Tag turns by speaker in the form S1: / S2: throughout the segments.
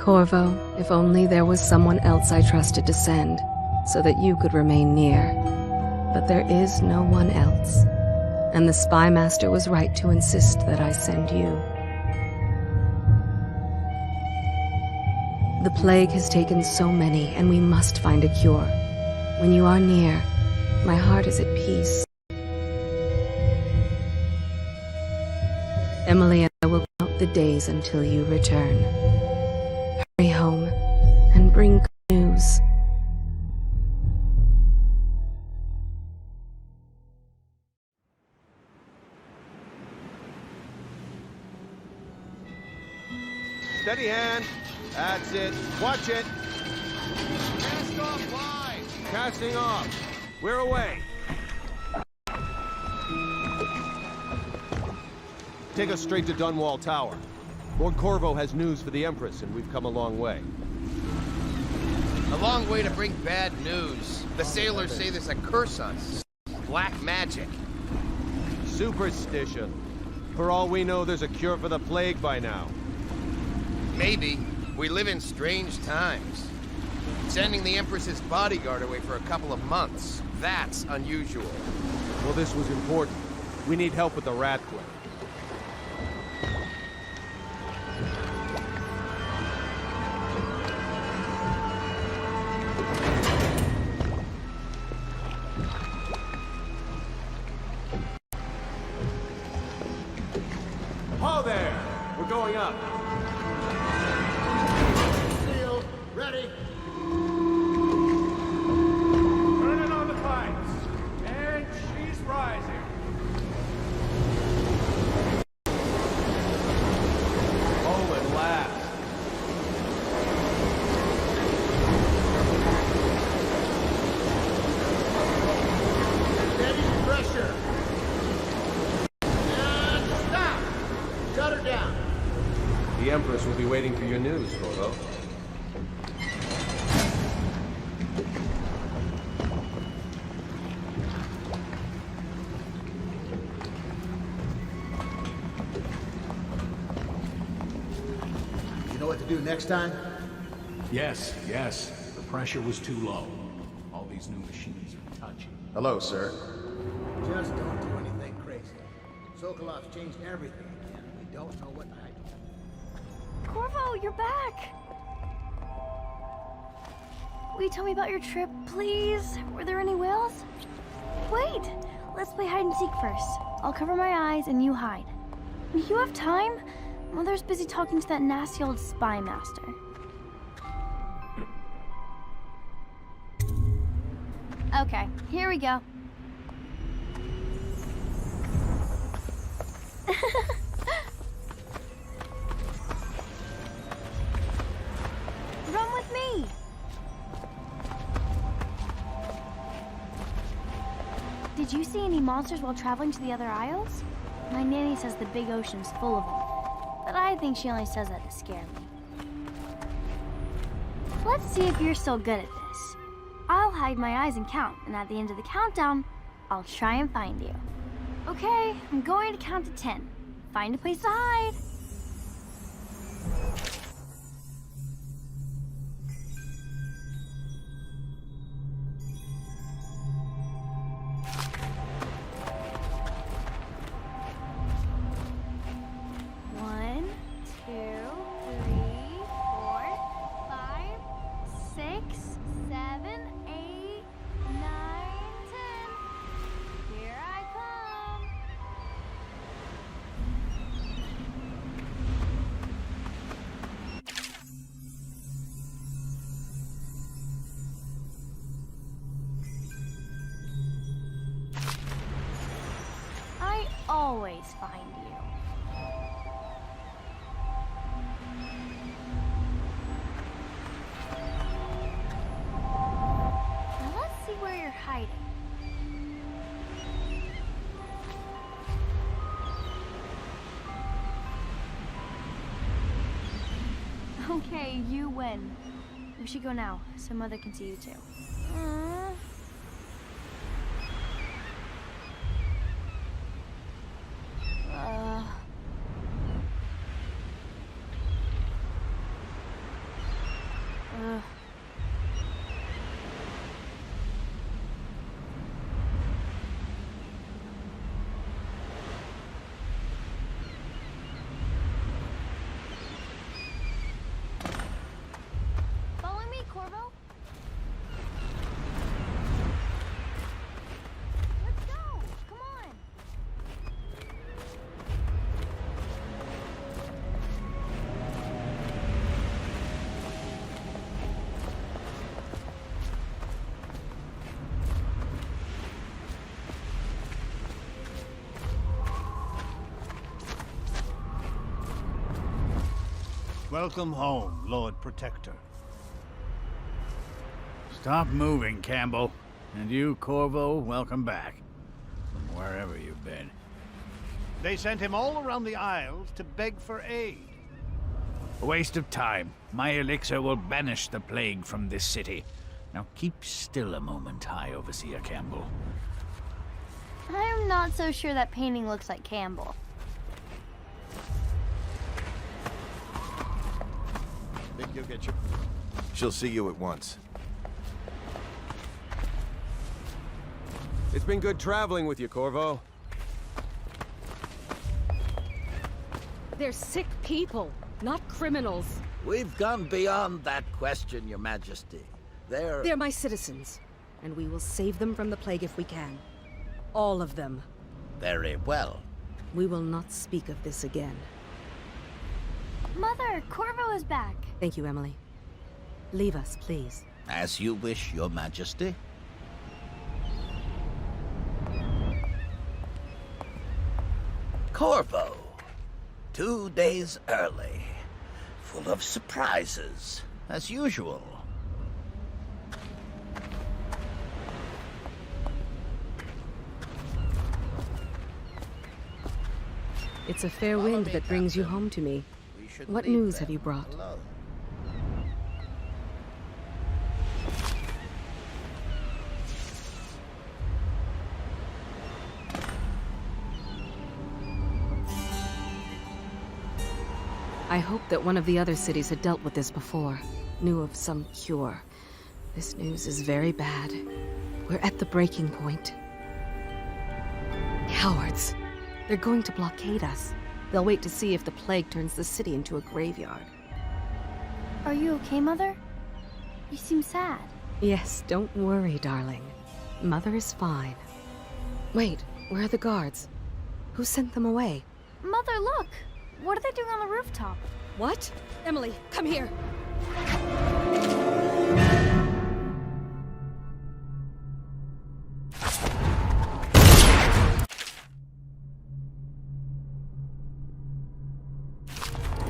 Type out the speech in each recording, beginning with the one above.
S1: Corvo, if only there was someone else I trusted to send, so that you could remain near. But there is no one else, and the Spy Master was right to insist that I send you. The plague has taken so many, and we must find a cure. When you are near, my heart is at peace. Emily and I will count the days until you return. Hurry home and bring good news.
S2: Steady hand. That's it. Watch it. Cast off line. Casting off. We're away. Take us straight to Dunwall Tower. Lord Corvo has news for the Empress, and we've come a long way.
S3: A long way to bring bad news. The sailors say there's a curse on us. Black magic.
S2: Superstition. For all we know, there's a cure for the plague by now.
S3: Maybe. We live in strange times. Sending the Empress's bodyguard away for a couple of months. That's unusual.
S2: Well, this was important. We need help with the rat plague. Ho there! We're going up.
S4: Sealed. Ready.
S5: Turning on the pipes. And she's rising.
S2: Oh, at last.
S4: Steady pressure. And stop. Shut her down.
S2: The Empress will be waiting for your news, Corvo.
S4: You know what to do next time?
S5: Yes, yes. The pressure was too low. All these new machines are touchy.
S6: Hello, sir.
S4: Just don't do anything crazy. Sokolov's changed everything again. We don't know what I do.
S7: Corvo, you're back! Will you tell me about your trip, please? Were there any whales? Wait! Let's play hide and seek first. I'll cover my eyes and you hide. You have time? Mother's busy talking to that nasty old spy master. Okay, here we go. Run with me! Did you see any monsters while traveling to the other isles? My nanny says the big ocean's full of them, but I think she only says that to scare me. Let's see if you're still good at this. I'll hide my eyes and count, and at the end of the countdown, I'll try and find you. Okay, I'm going to count to 10. Find a place to hide. One, two, three, four, five, six, seven, eight, nine, 10. Here I come. I always find you. Now let's see where you're hiding. Okay, you win. We should go now, so Mother can see you too. Follow me, Corvo. Let's go. Come on.
S6: Welcome home, Lord Protector.
S8: Stop moving, Campbell. And you, Corvo, welcome back. From wherever you've been.
S6: They sent him all around the Isles to beg for aid.
S8: A waste of time. My elixir will banish the plague from this city. Now keep still a moment, High Overseer Campbell.
S7: I'm not so sure that painting looks like Campbell.
S2: Think you'll get your... She'll see you at once. It's been good traveling with you, Corvo.
S1: They're sick people, not criminals.
S9: We've gone beyond that question, Your Majesty.
S1: They're my citizens, and we will save them from the plague if we can. All of them.
S9: Very well.
S1: We will not speak of this again.
S7: Mother, Corvo is back.
S1: Thank you, Emily. Leave us, please.
S9: As you wish, Your Majesty. Corvo. 2 days early. Full of surprises, as usual.
S1: It's a fair wind that brings you home to me. What news have you brought?
S9: Alone.
S1: I hoped that one of the other cities had dealt with this before, knew of some cure. This news is very bad. We're at the breaking point. Cowards. They're going to blockade us. They'll wait to see if the plague turns the city into a graveyard.
S7: Are you okay, Mother? You seem sad.
S1: Yes, don't worry, darling. Mother is fine. Wait, where are the guards? Who sent them away?
S7: Mother, look! What are they doing on the rooftop?
S1: What? Emily, come here!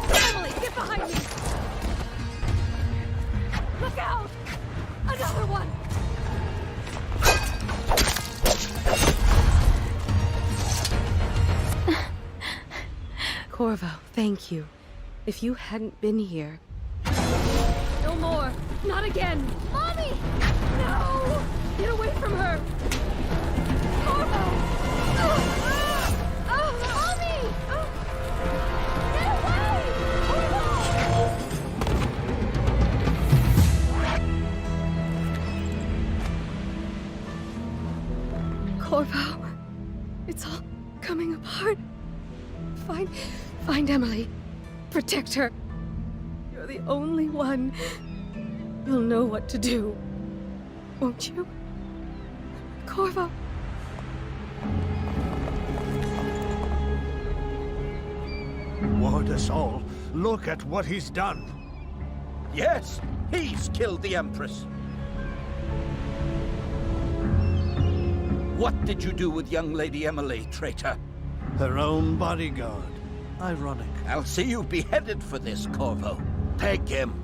S1: Emily, get behind me! Look out! Another one! Corvo, thank you. If you hadn't been here... No more! Not again!
S7: Mommy!
S1: No! Get away from her! Corvo!
S7: Mommy! Get away!
S1: Corvo, it's all coming apart. Find Emily. Protect her. You're the only one. You'll know what to do. Won't you? Corvo.
S6: Ward us all. Look at what he's done.
S9: Yes, he's killed the Empress. What did you do with young Lady Emily, traitor?
S6: Her own bodyguard. Ironic.
S9: I'll see you beheaded for this, Corvo. Take him.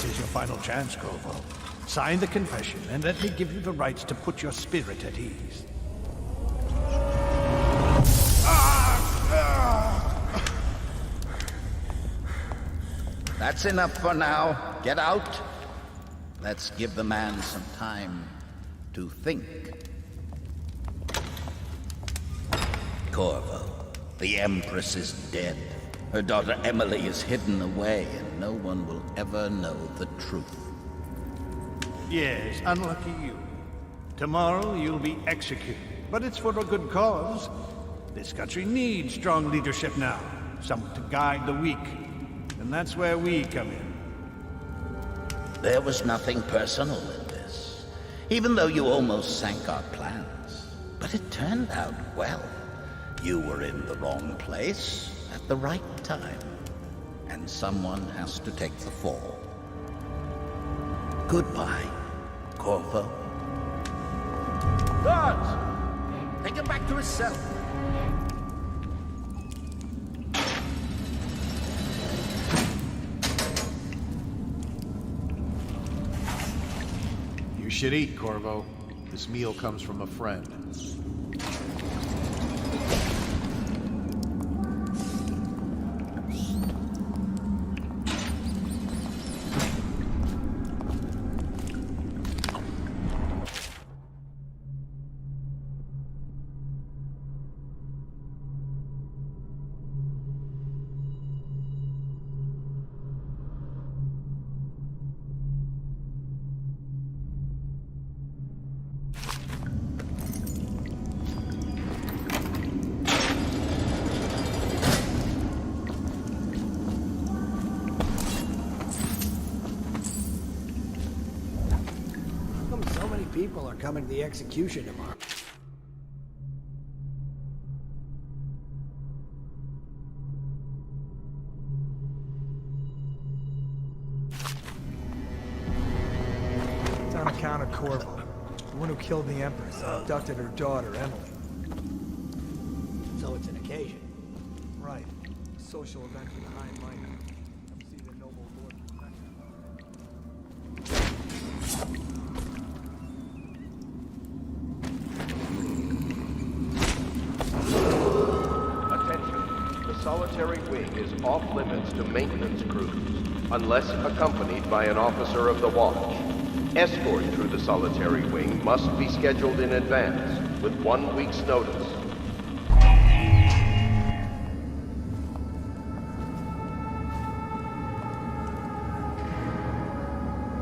S6: This is your final chance, Corvo. Sign the confession, and let me give you the rights to put your spirit at ease.
S9: That's enough for now. Get out. Let's give the man some time to think. Corvo, the Empress is dead. Her daughter Emily is hidden away, and no one will ever know the truth.
S6: Yes, unlucky you. Tomorrow you'll be executed, but it's for a good cause. This country needs strong leadership now, someone to guide the weak. And that's where we come in.
S9: There was nothing personal in this, even though you almost sank our plans. But it turned out well. You were in the wrong place at the right time, and someone has to take the fall. Goodbye, Corvo. Guards! Take him back to his cell.
S2: You should eat, Corvo. This meal comes from a friend.
S4: People are coming to the execution tomorrow.
S10: It's on account of Corvo, the one who killed the Empress and abducted her daughter, Emily.
S4: So it's an occasion.
S10: Right. A social event for the High Might. Come see the noble Lord Protector.
S11: Solitary wing is off limits to maintenance crews, unless accompanied by an officer of the watch. Escort through the solitary wing must be scheduled in advance, with 1 week's notice.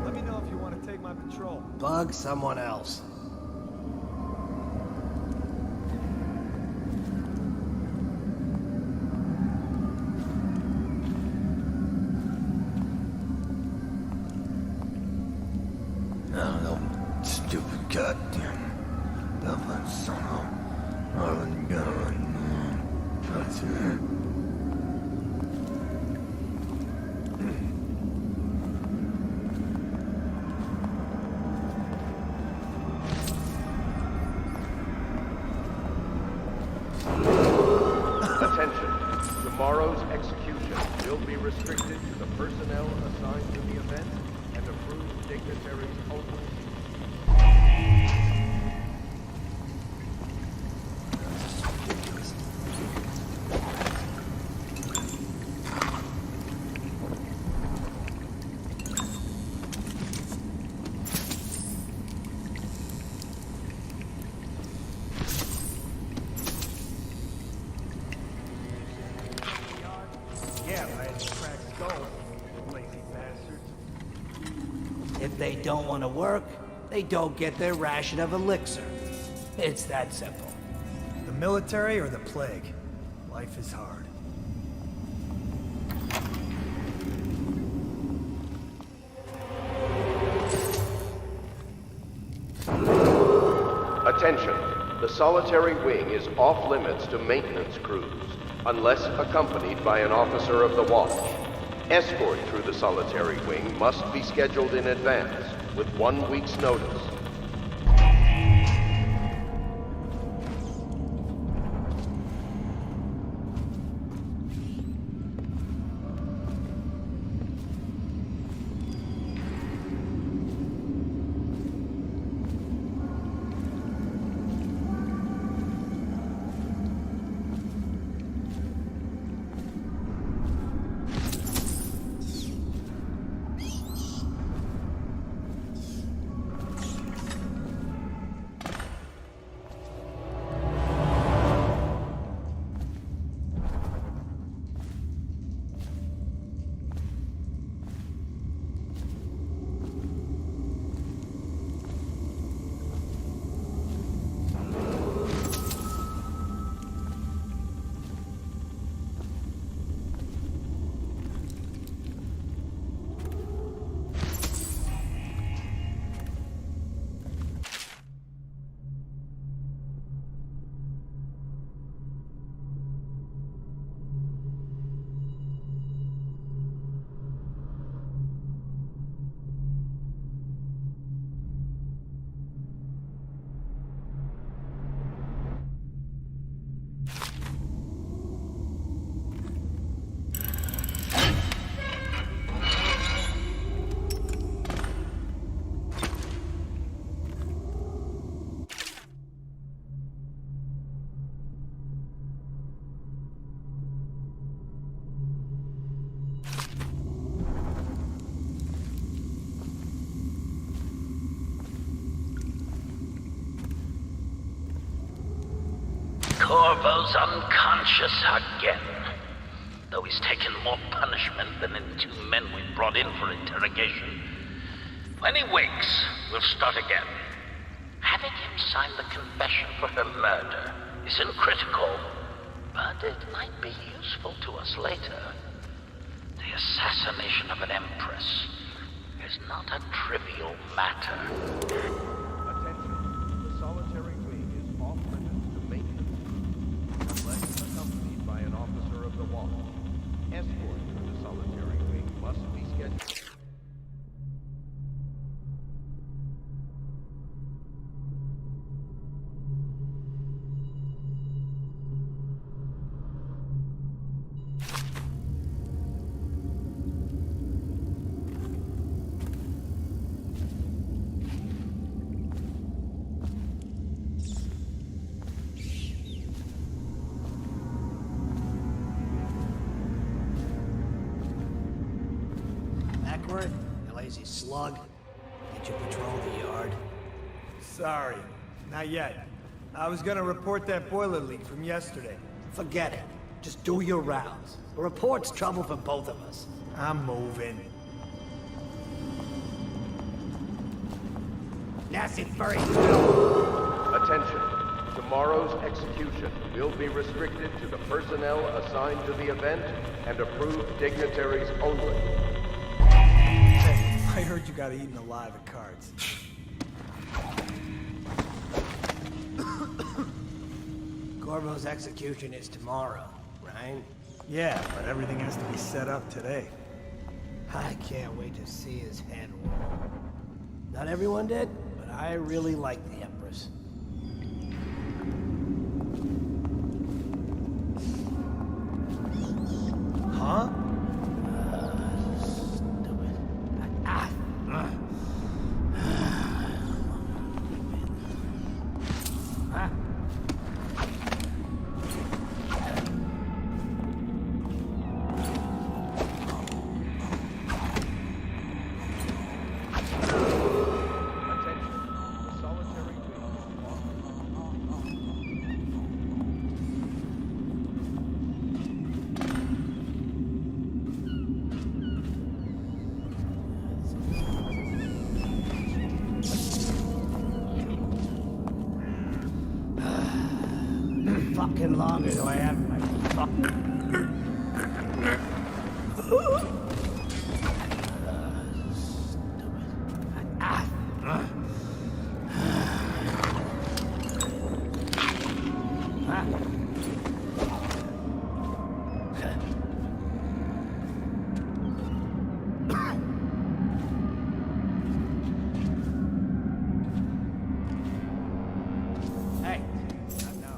S10: Let me know if you want to take my patrol.
S4: Bug someone else.
S11: Tomorrow's execution will be restricted to the personnel assigned to the event and approved dignitaries only.
S4: If they don't want to work, they don't get their ration of elixir. It's that simple.
S10: The military or the plague? Life is hard.
S11: Attention. The solitary wing is off limits to maintenance crews, unless accompanied by an officer of the watch. Escort through the solitary wing must be scheduled in advance, with 1 week's notice.
S9: Corvo's unconscious again. Though he's taken more punishment than the 2 men we brought in for interrogation. When he wakes, we'll start again. Having him sign the confession for her murder isn't critical, but it might be useful to us later. The assassination of an empress is not a trivial matter.
S11: Attention. The solitary wing is off limits to maintenance unless accompanied by an officer of the watch. Escort through the solitary wing must be scheduled.
S4: Backward, you lazy slug. Did you patrol the yard?
S10: Sorry, not yet. I was gonna report that boiler leak from yesterday.
S4: Forget it. Just do your rounds. A report's trouble for both of us.
S10: I'm moving.
S4: Nasty furry.
S11: Attention. Tomorrow's execution will be restricted to the personnel assigned to the event and approved dignitaries only.
S10: Hey, I heard you got eaten alive at cards.
S4: Corvo's execution is tomorrow, right?
S10: Yeah, but everything has to be set up today.
S4: I can't wait to see his head roll. Not everyone did, but I really like the Empress.
S10: Huh?
S4: Stupid. Ah! Ah! Fucking longer do I have my Hey, I know.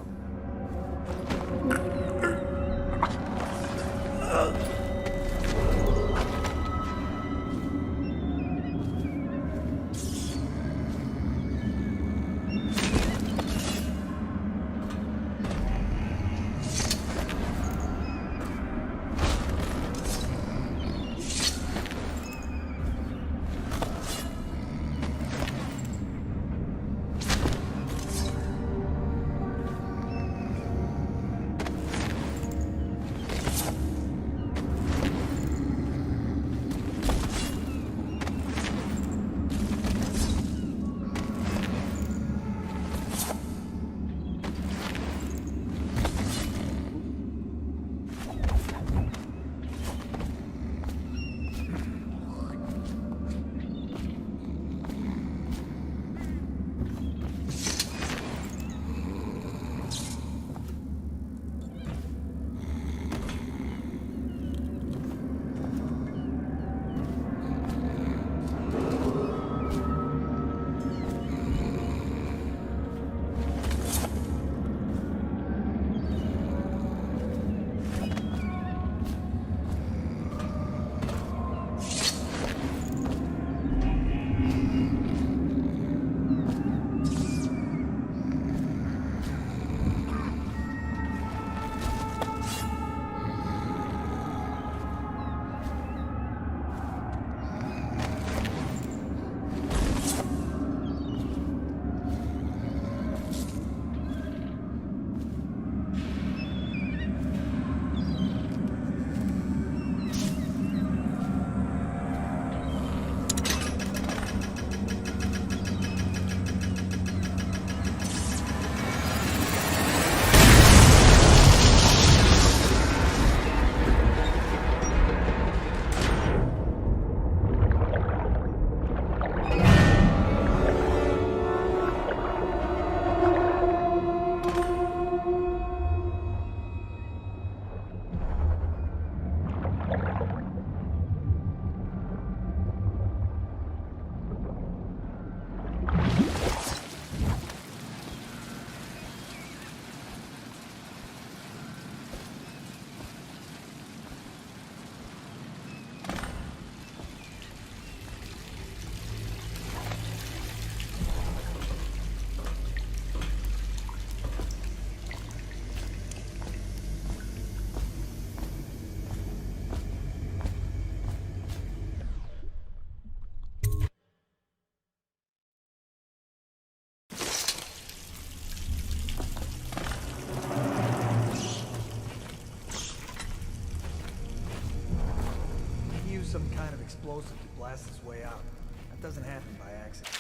S10: kind of explosive to blast its way out. That doesn't happen by accident.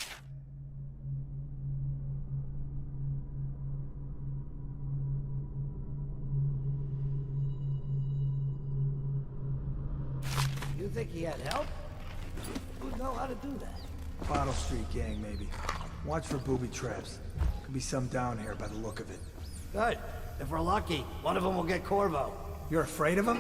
S4: You think he had help? Who'd know how to do that?
S10: Bottle Street gang, maybe. Watch for booby traps. Could be some down here by the look of it.
S4: Good. If we're lucky, one of them will get Corvo.
S10: You're afraid of him?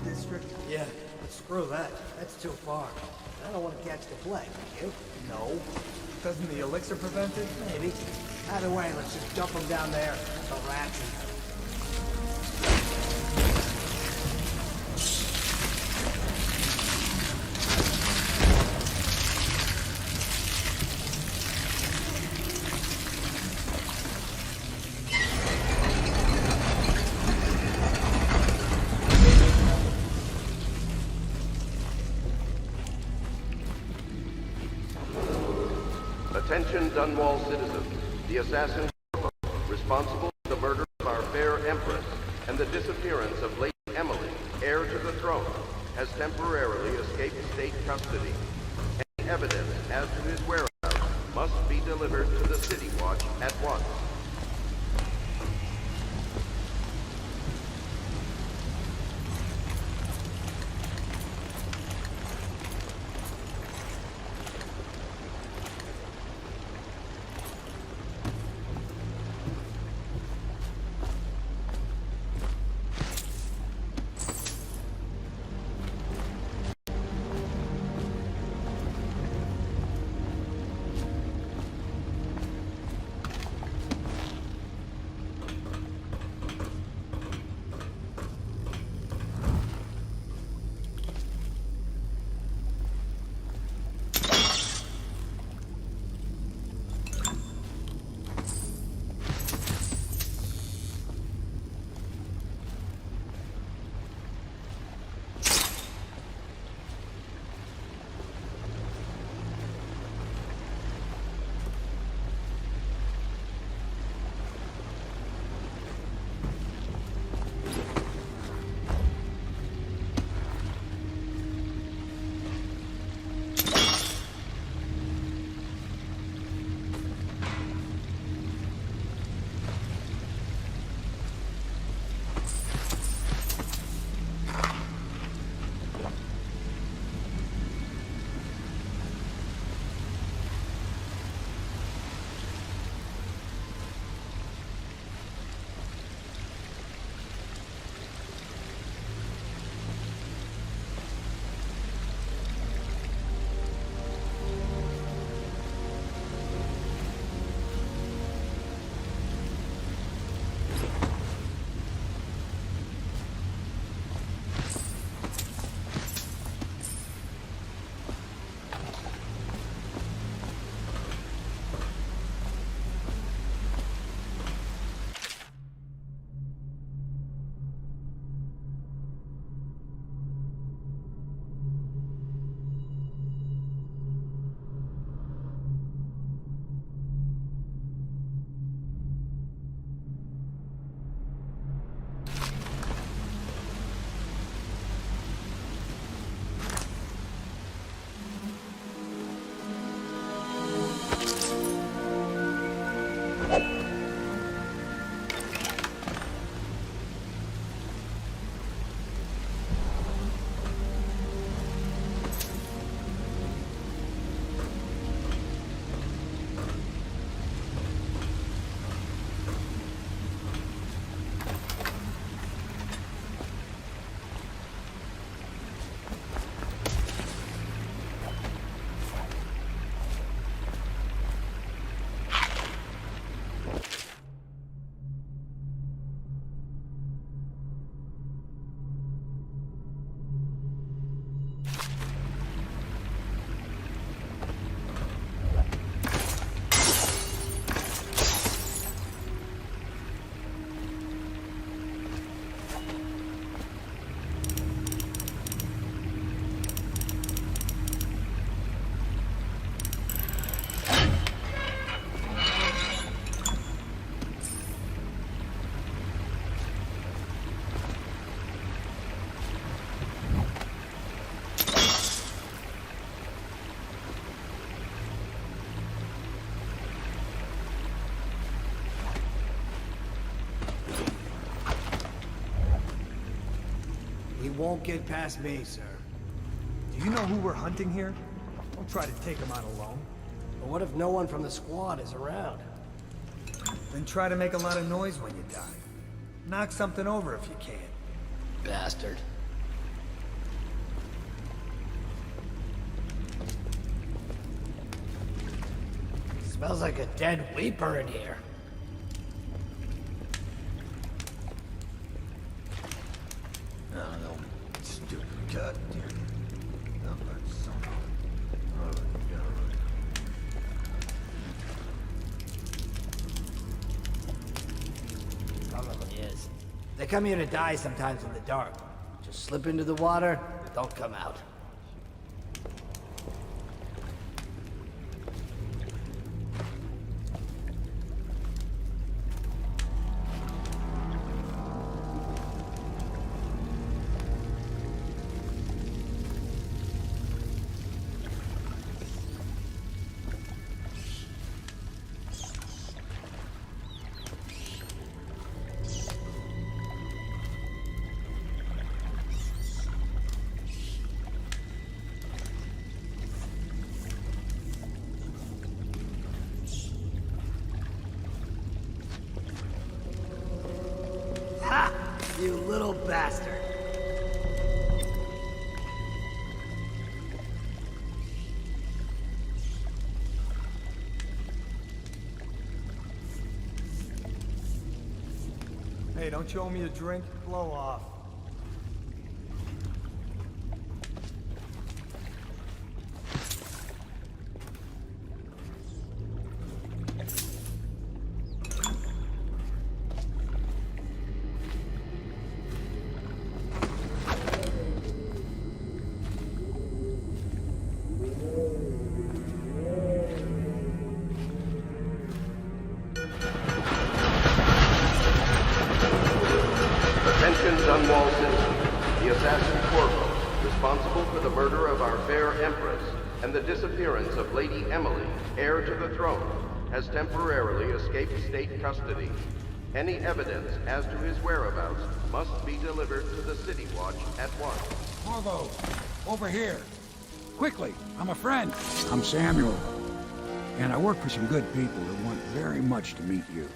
S10: District?
S4: Yeah, but screw that. That's too far. I don't want to catch the plague, you?
S10: No. Doesn't the elixir prevent it?
S4: Maybe. Either way, let's just dump them down there. The rats and...
S11: Attention Dunwall citizens. The assassin responsible for the murder of our fair Empress and the disappearance of Lady Emily, heir to the throne, has temporarily escaped state custody. Any evidence as to his whereabouts must be delivered to the City Watch at once.
S10: won't get past me, sir. Do you know who we're hunting here? Don't try to take him out alone.
S4: But what if no one from the squad is around?
S10: Then try to make a lot of noise when you die. Knock something over if you can.
S4: Bastard. Smells like a dead weeper in here.
S2: No, stupid goddamn.
S4: Probably is. They come here to die sometimes in the dark. Just slip into the water, don't come out. You little bastard.
S10: Hey, don't you owe me a drink? Blow off.
S11: Attention, Dunwall citizens. The assassin Corvo, responsible for the murder of our fair Empress and the disappearance of Lady Emily, heir to the throne, has temporarily escaped state custody. Any evidence as to his whereabouts must be delivered to the City Watch at once.
S12: Corvo, over here. Quickly, I'm a friend. I'm Samuel. And I work for some good people who want very much to meet you.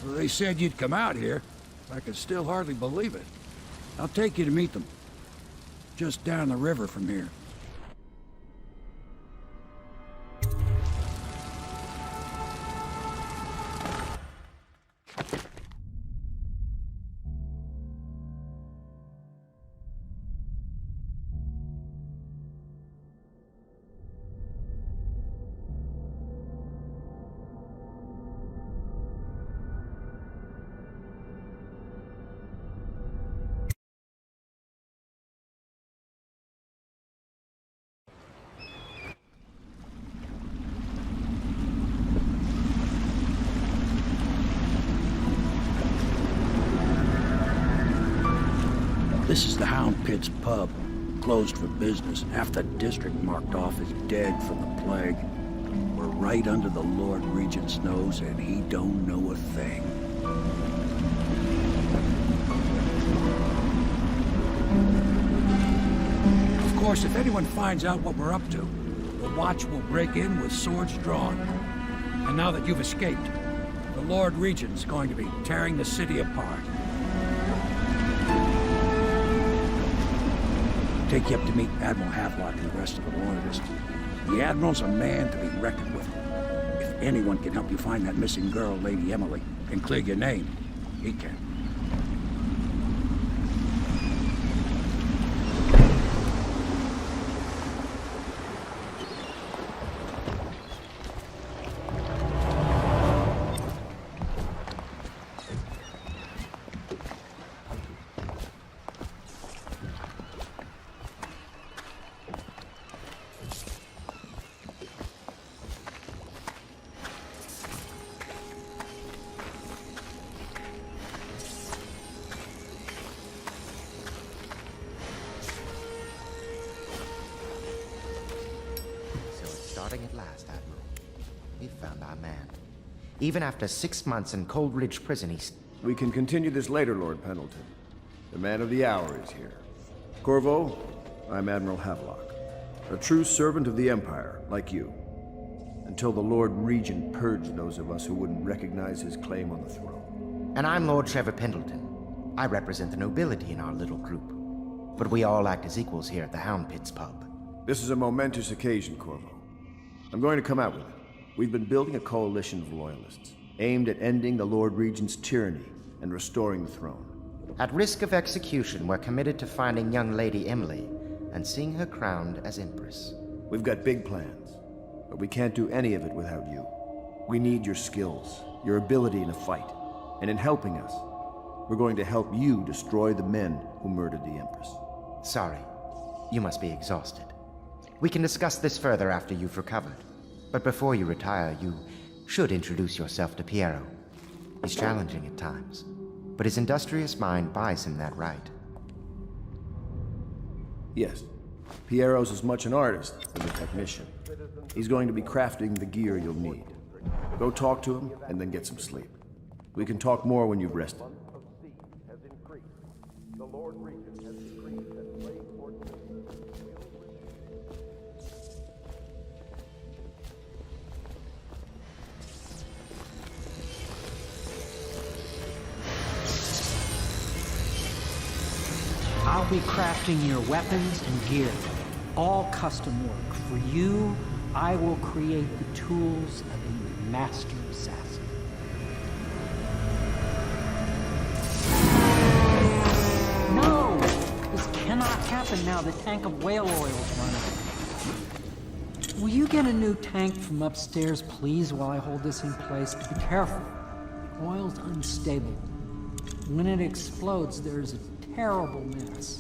S12: Well, they said you'd come out here. I can still hardly believe it. I'll take you to meet them. Just down the river from here. This is the Hound Pit's pub, closed for business. Half the district marked off as dead from the plague. We're right under the Lord Regent's nose, and he don't know a thing. Of course, if anyone finds out what we're up to, the Watch will break in with swords drawn. And now that you've escaped, the Lord Regent's going to be tearing the city apart. Take you up to meet Admiral Havelock and the rest of the Loyalists. The Admiral's a man to be reckoned with. If anyone can help you find that missing girl, Lady Emily, and clear your name, he can.
S13: Starting at last, Admiral. We found our man. Even after 6 months in Cold Ridge Prison, he's...
S2: We can continue this later, Lord Pendleton. The man of the hour is here.
S14: Corvo, I'm Admiral Havelock, a true servant of the Empire, like you, until the Lord Regent purged those of us who wouldn't recognize his claim on the throne.
S13: And I'm Lord Trevor Pendleton. I represent the nobility in our little group. But we all act as equals here at the Hound Pits pub.
S14: This is a momentous occasion, Corvo. I'm going to come out with it. We've been building a coalition of loyalists, aimed at ending the Lord Regent's tyranny and restoring the throne.
S13: At risk of execution, we're committed to finding young Lady Emily and seeing her crowned as Empress.
S14: We've got big plans, but we can't do any of it without you. We need your skills, your ability in a fight, and in helping us, we're going to help you destroy the men who murdered the Empress.
S13: Sorry, you must be exhausted. We can discuss this further after you've recovered. But before you retire, you should introduce yourself to Piero. He's challenging at times, but his industrious mind buys him that right.
S14: Yes. Piero's as much an artist as a technician. He's going to be crafting the gear you'll need. Go talk to him, and then get some sleep. We can talk more when you've rested.
S15: I'll be crafting your weapons and gear, all custom work. For you, I will create the tools of a master assassin. No! This cannot happen now. The tank of whale oil is running. Will you get a new tank from upstairs, please, while I hold this in place? Be careful. The oil's unstable. When it explodes, there's a terrible mess.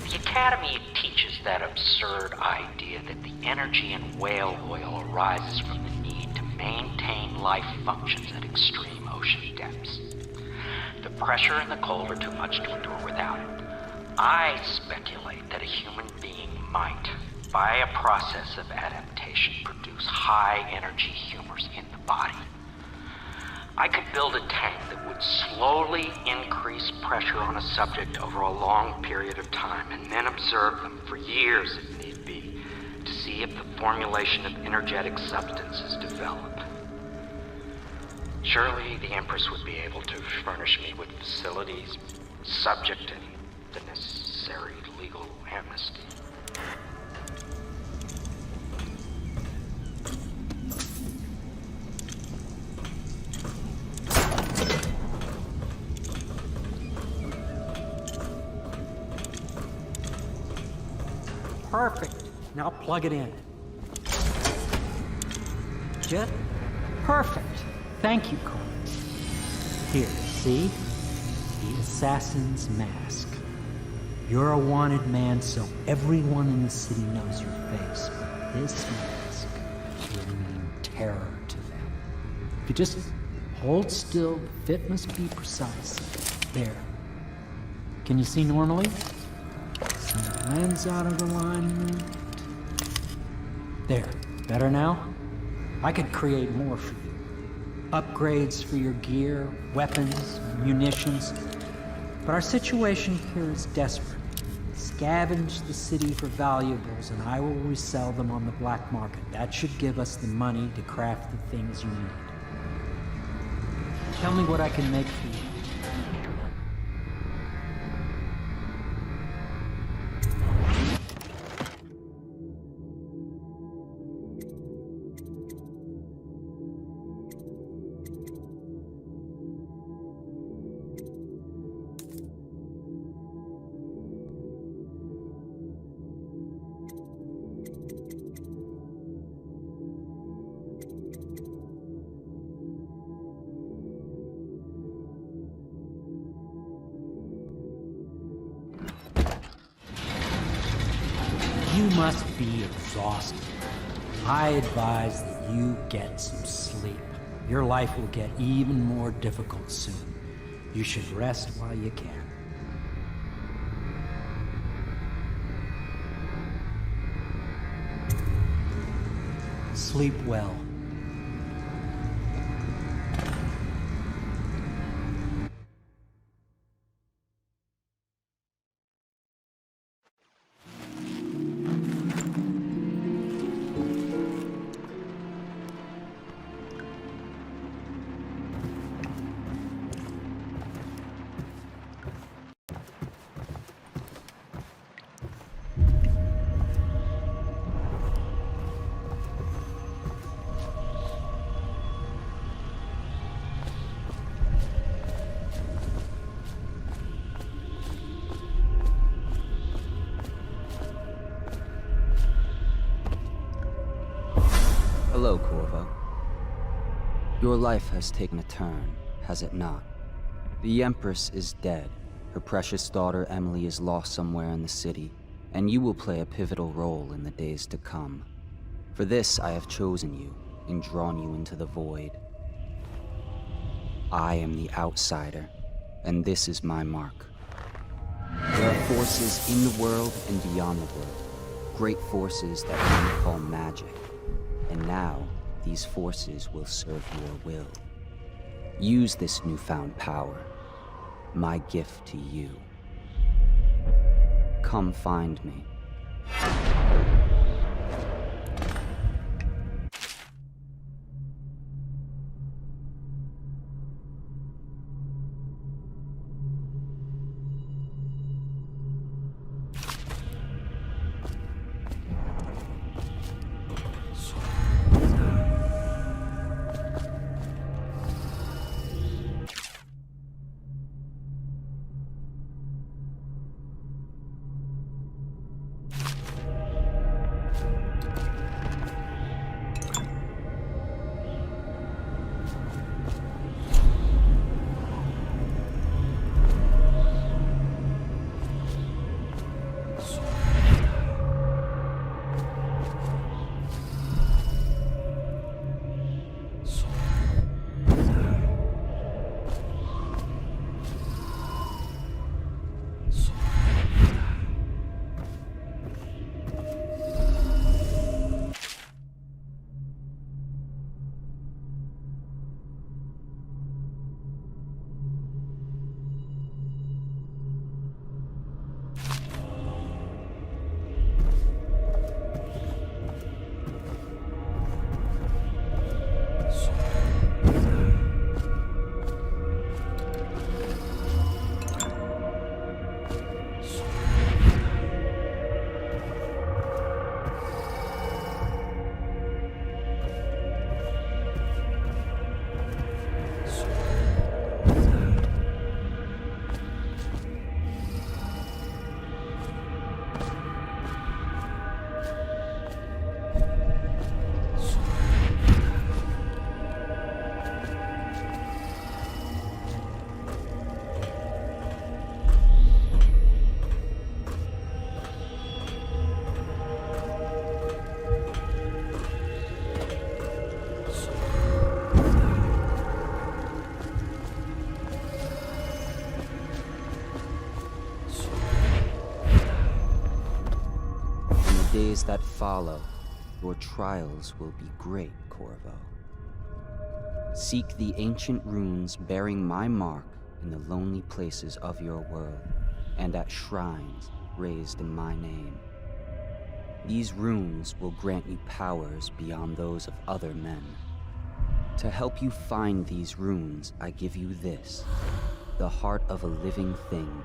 S16: The Academy teaches that absurd idea that the energy in whale oil arises from the need to maintain life functions at extreme ocean depths. The pressure and the cold are too much to endure without it. I speculate that a human being might, by a process of adaptation, produce high-energy humors in the body. I could build a tank that would slowly increase pressure on a subject over a long period of time and then observe them for years if need be to see if the formulation of energetic substances develop. Surely the Empress would be able to furnish me with facilities subject to the necessary legal amnesty.
S15: Perfect. Now plug it in. Just perfect. Thank you, Cole. Here, see? The assassin's mask. You're a wanted man, so everyone in the city knows your face. But this mask will mean terror to them. If you just hold still, the fit must be precise. There. Can you see normally? Some lens out of alignment. There. Better now? I could create more for you. Upgrades for your gear, weapons, munitions. But our situation here is desperate. Scavenge the city for valuables and I will resell them on the black market. That should give us the money to craft the things you need. Tell me what I can make for you. You must be exhausted. I advise that you get some sleep. Your life will get even more difficult soon. You should rest while you can. Sleep well.
S17: Hello, Corvo. Your life has taken a turn, has it not? The Empress is dead. Her precious daughter Emily is lost somewhere in the city, and you will play a pivotal role in the days to come. For this, I have chosen you and drawn you into the void. I am the outsider, and this is my mark. There are forces in the world and beyond the world, great forces that men call magic. And now, these forces will serve your will. Use this newfound power, my gift to you. Come find me. days that follow, your trials will be great, Corvo. Seek the ancient runes bearing my mark in the lonely places of your world, and at shrines raised in my name. These runes will grant you powers beyond those of other men. To help you find these runes, I give you this, the heart of a living thing,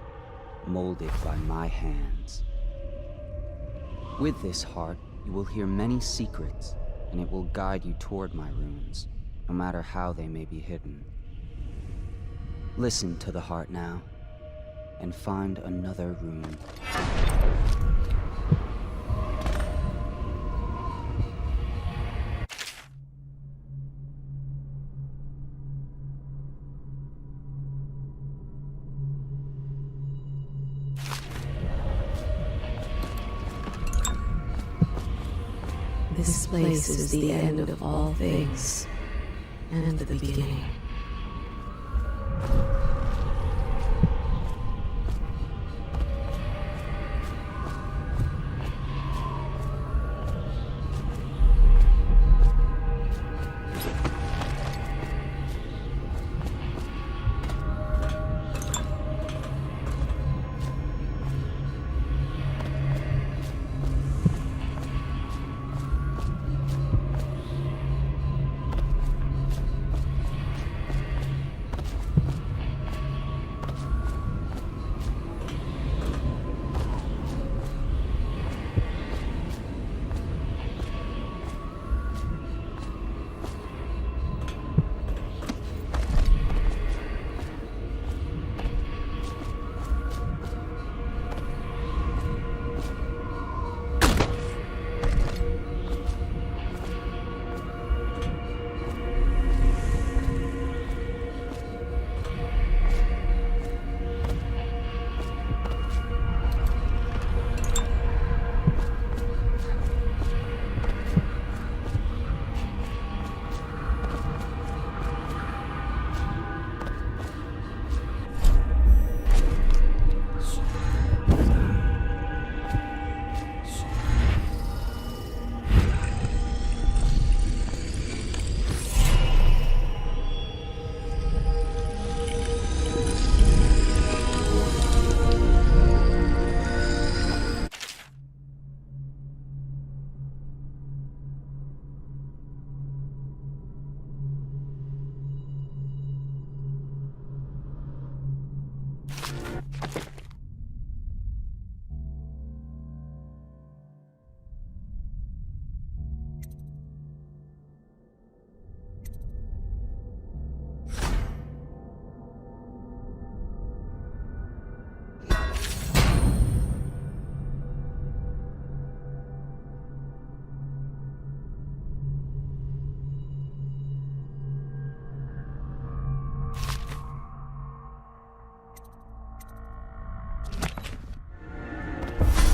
S17: molded by my hands. With this heart, you will hear many secrets, and it will guide you toward my runes, no matter how they may be hidden. Listen to the heart now, and find another rune.
S1: This place is the end of all things, and the beginning.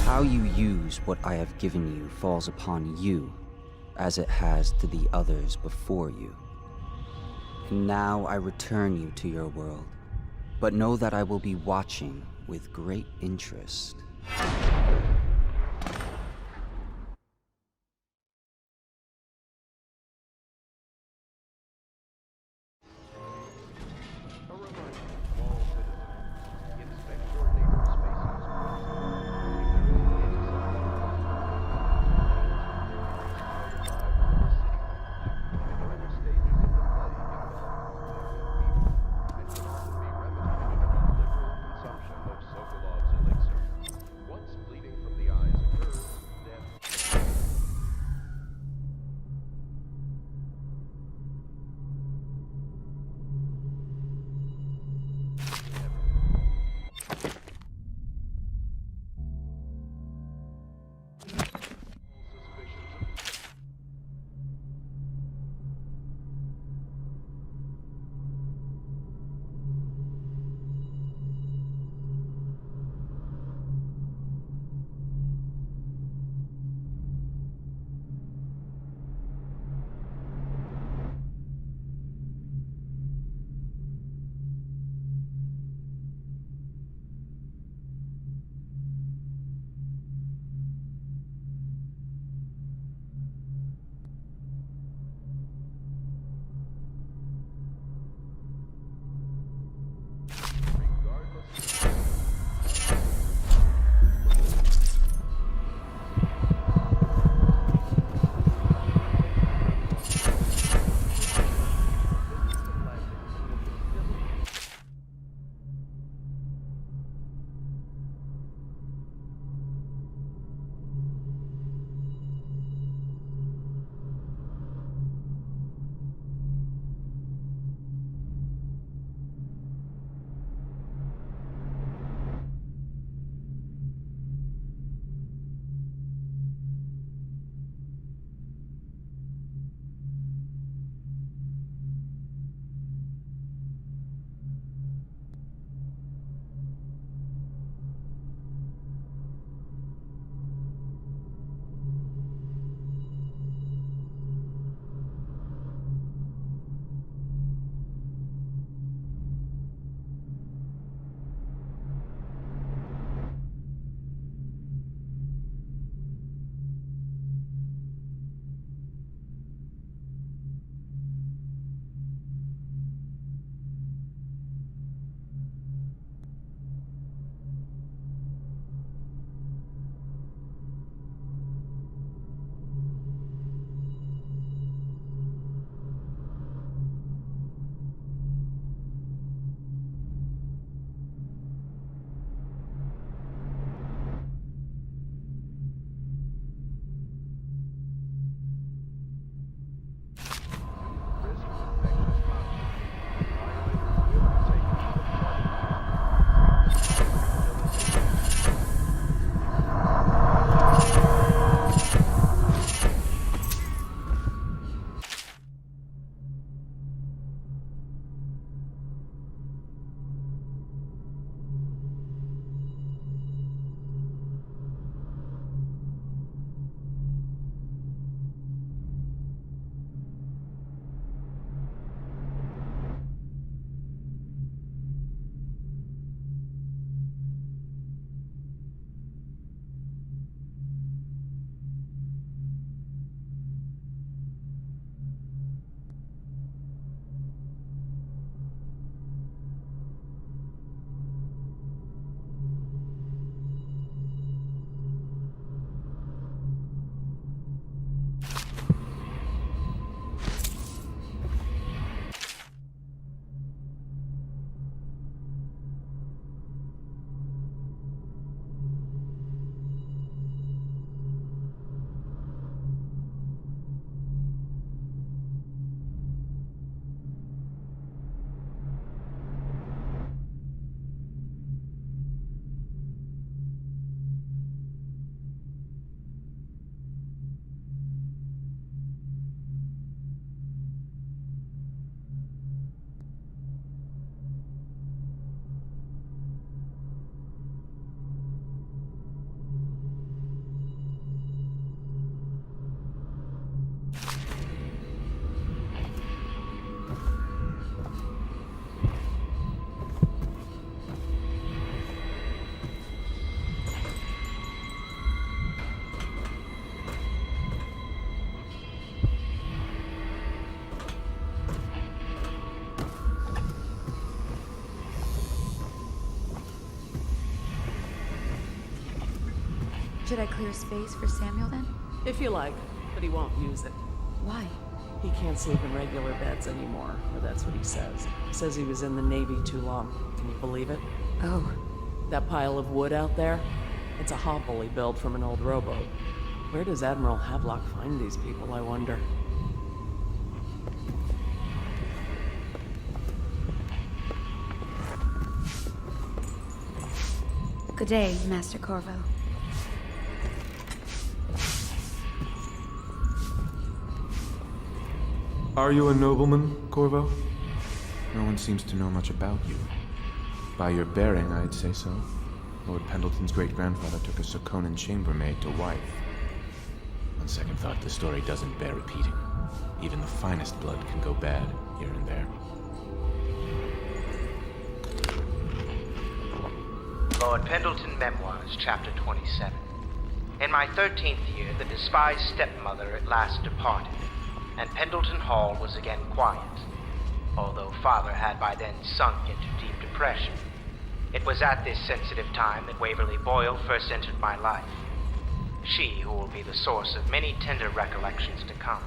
S17: How you use what I have given you falls upon you, as it has to the others before you. And now I return you to your world, but know that I will be watching with great interest.
S11: Once bleeding from
S18: Should I clear space for Samuel then?
S19: If you like, but he won't use it.
S18: Why?
S19: He can't sleep in regular beds anymore, or that's what he says. Says he was in the Navy too long. Can you believe it?
S1: Oh.
S19: That pile of wood out there? It's a hovel he built from an old rowboat. Where does Admiral Havelock find these people, I wonder?
S18: Good day, Master Corvo.
S20: Are you a nobleman, Corvo? No one seems to know much about you. By your bearing, I'd say so. Lord Pendleton's great-grandfather took a Sokonan chambermaid to wife. On second thought, the story doesn't bear repeating. Even the finest blood can go bad, here and there.
S21: Lord Pendleton Memoirs, Chapter 27. In my 13th year, the despised stepmother at last departed, and Pendleton Hall was again quiet, although Father had by then sunk into deep depression. It was at this sensitive time that Waverly Boyle first entered my life. She who will be the source of many tender recollections to come.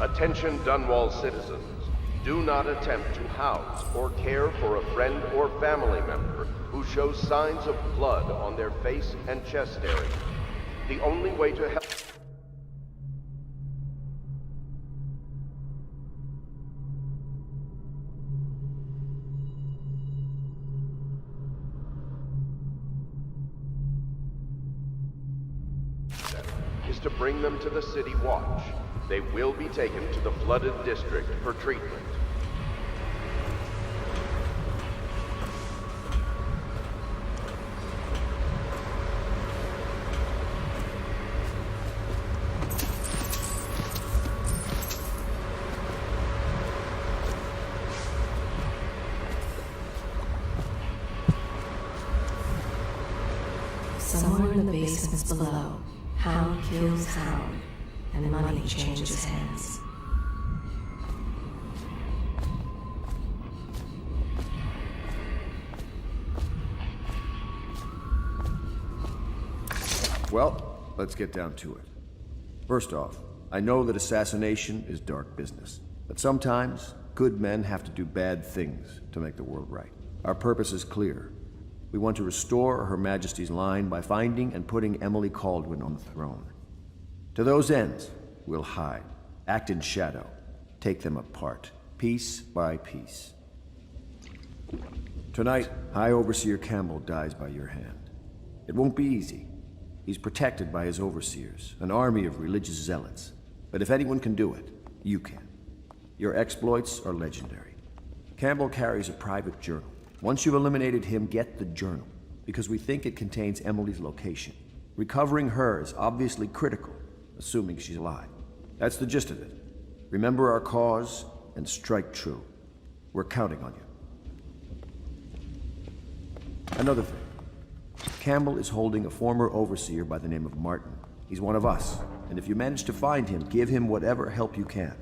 S11: Attention Dunwall citizens. Do not attempt to house or care for a friend or family member who shows signs of blood on their face and chest area. The only way to help... is to bring them to the City Watch. They will be taken to the flooded district for treatment.
S1: Somewhere in the basements below, hound kills hound, and money changes hands.
S14: Well, let's get down to it. First off, I know that assassination is dark business, but sometimes good men have to do bad things to make the world right. Our purpose is clear. We want to restore Her Majesty's line by finding and putting Emily Kaldwin on the throne. To those ends, we'll hide, act in shadow, take them apart, piece by piece. Tonight, High Overseer Campbell dies by your hand. It won't be easy. He's protected by his overseers, an army of religious zealots. But if anyone can do it, you can. Your exploits are legendary. Campbell carries a private journal. Once you've eliminated him, get the journal, because we think it contains Emily's location. Recovering her is obviously critical, assuming she's alive. That's the gist of it. Remember our cause and strike true. We're counting on you. Another thing. Campbell is holding a former overseer by the name of Martin. He's one of us, and if you manage to find him, give him whatever help you can.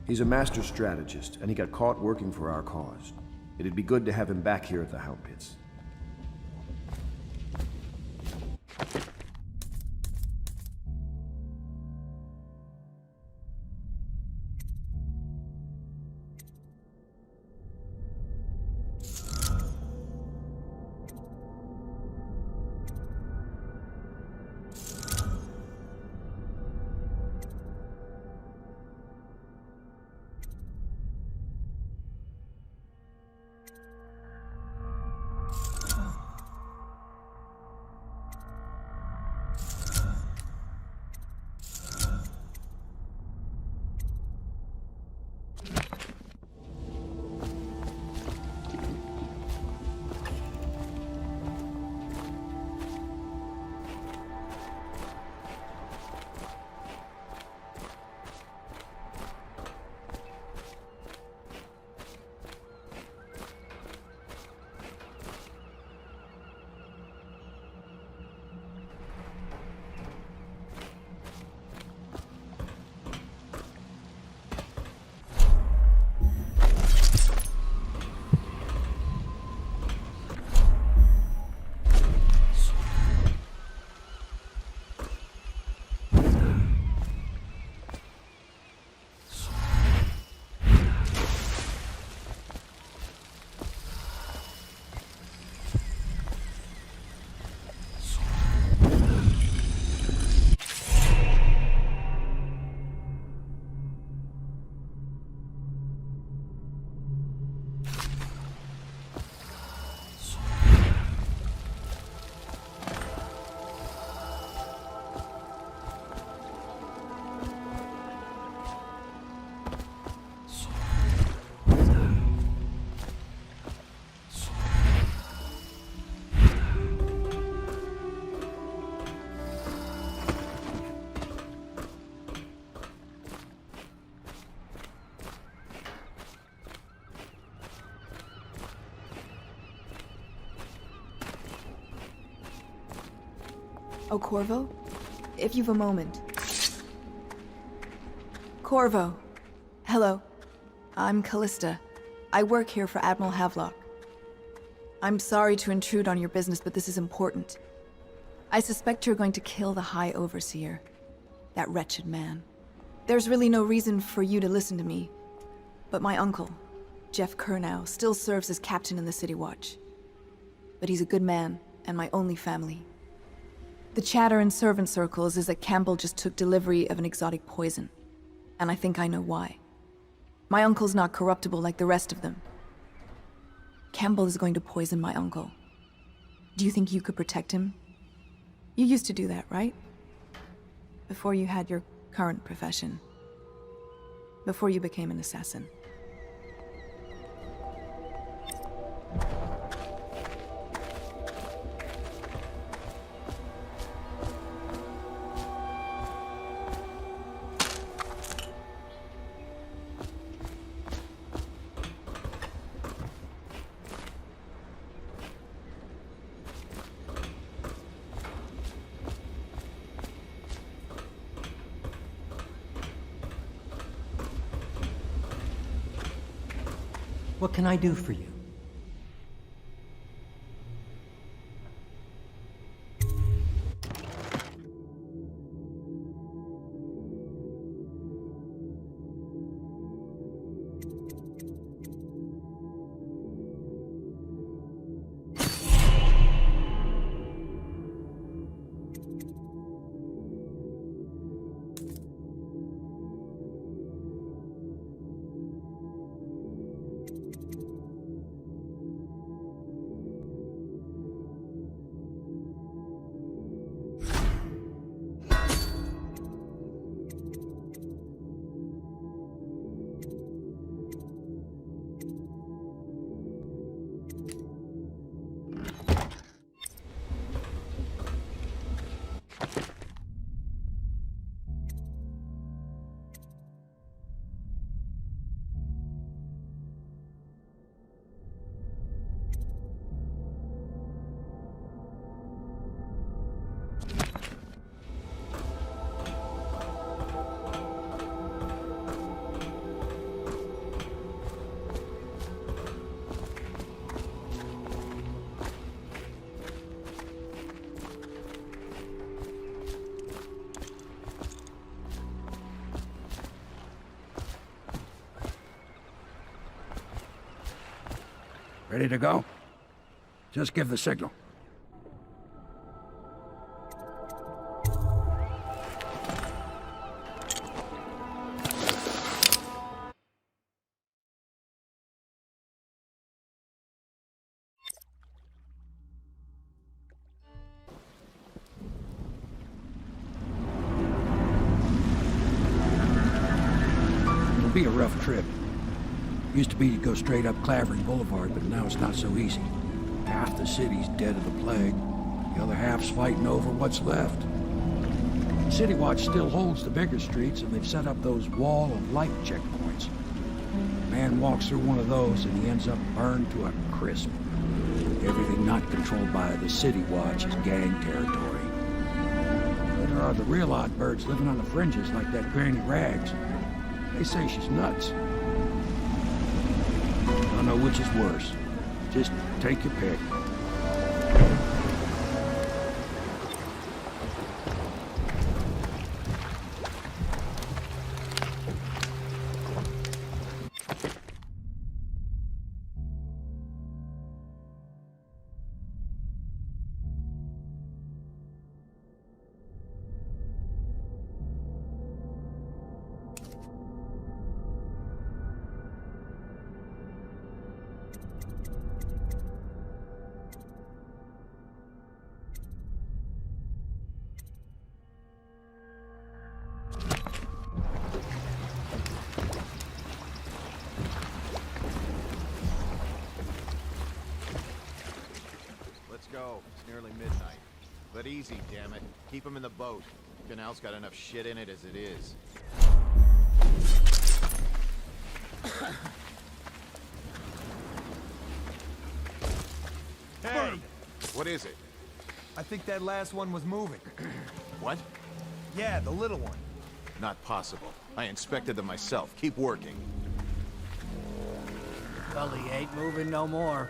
S14: He's a master strategist, and he got caught working for our cause. It'd be good to have him back here at the Hound Pits.
S3: Oh, Corvo? If you've a moment. Corvo. Hello. I'm Callista. I work here for Admiral Havelock. I'm sorry to intrude on your business, but this is important. I suspect you're going to kill the High Overseer. That wretched man. There's really no reason for you to listen to me. But my uncle, Jeff Kernow, still serves as captain in the City Watch. But he's a good man, and my only family. The chatter in servant circles is that Campbell just took delivery of an exotic poison. And I think I know why. My uncle's not corruptible like the rest of them. Campbell is going to poison my uncle. Do you think you could protect him? You used to do that, right? Before you had your current profession. Before you became an assassin.
S15: What can I do for you?
S12: Ready to go? Just give the signal. It'll be a rough trip. Used to be you go straight up Clavering Boulevard, but now it's not so easy. Half the city's dead of the plague. The other half's fighting over what's left. City Watch still holds the bigger streets, and they've set up those wall of light checkpoints. A man walks through one of those, and he ends up burned to a crisp. Everything not controlled by the City Watch is gang territory. Then there are the real odd birds living on the fringes, like that Granny Rags. They say she's nuts. I don't know which is worse. Just take your pick.
S2: Go. It's nearly midnight. But easy, damn it. Keep him in the boat. Canal's got enough shit in it as it is. Hey! What is it?
S10: I think that last one was moving.
S2: What?
S10: Yeah, the little one.
S2: Not possible. I inspected them myself. Keep working.
S5: Gully ain't moving no more.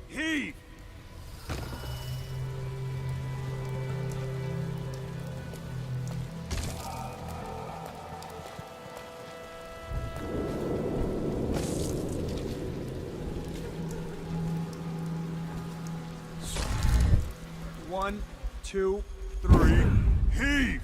S2: Heave!
S10: One, two, three,
S2: heave!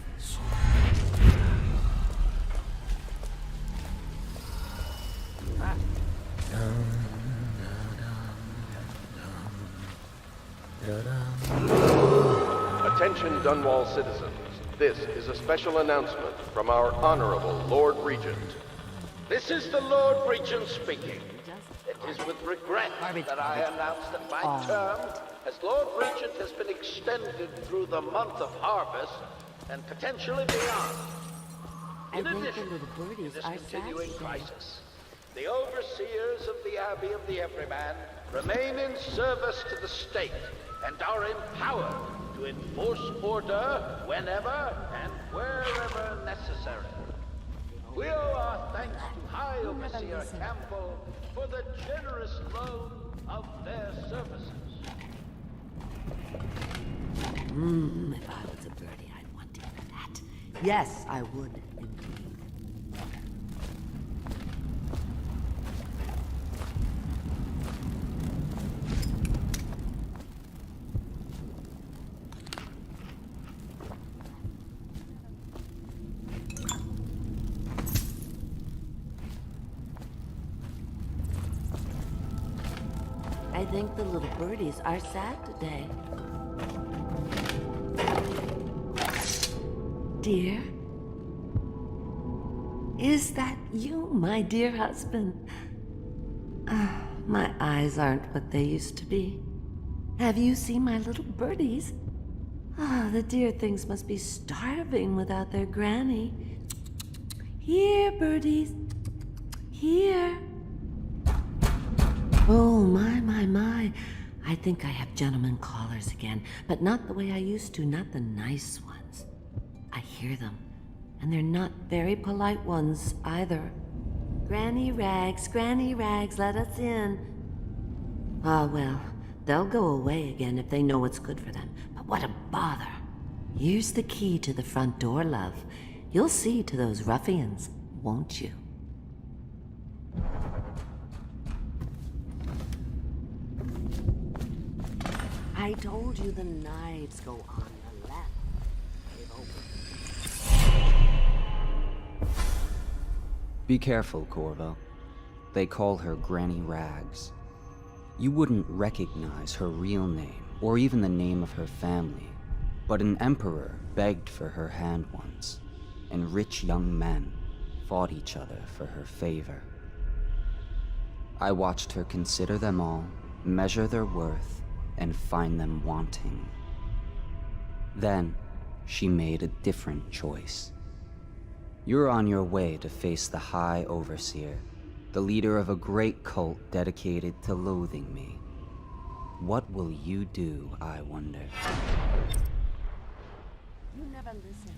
S11: Attention Dunwall citizens. This is a special announcement from our Honorable Lord Regent.
S9: This is the Lord Regent speaking. It is with regret that I announce that my term as Lord Regent has been extended through the month of harvest and potentially beyond. In addition to this continuing crisis, the overseers of the Abbey of the Everyman remain in service to the state and are empowered to enforce order whenever and wherever necessary. We owe our thanks to High Overseer Campbell for the generous loan of their services.
S22: If I was a birdie, I'd want to eat that. Yes, I would, indeed. I think the little birdies are sad today. Dear? Is that you, my dear husband? My eyes aren't what they used to be. Have you seen my little birdies? The dear things must be starving without their granny. Here, birdies. Here. Oh, my. I think I have gentlemen callers again, but not the way I used to, not the nice ones. I hear them, and they're not very polite ones either. Granny Rags, let us in. Ah, well, they'll go away again if they know what's good for them, but what a bother. Here's the key to the front door, love. You'll see to those ruffians, won't you? I told you the knives go on the left.
S17: Be careful, Corvo. They call her Granny Rags. You wouldn't recognize her real name, or even the name of her family, but an emperor begged for her hand once, and rich young men fought each other for her favor. I watched her consider them all, measure their worth, and find them wanting. Then, she made a different choice. You're on your way to face the High Overseer, the leader of a great cult dedicated to loathing me. What will you do, I wonder?
S22: You never listen.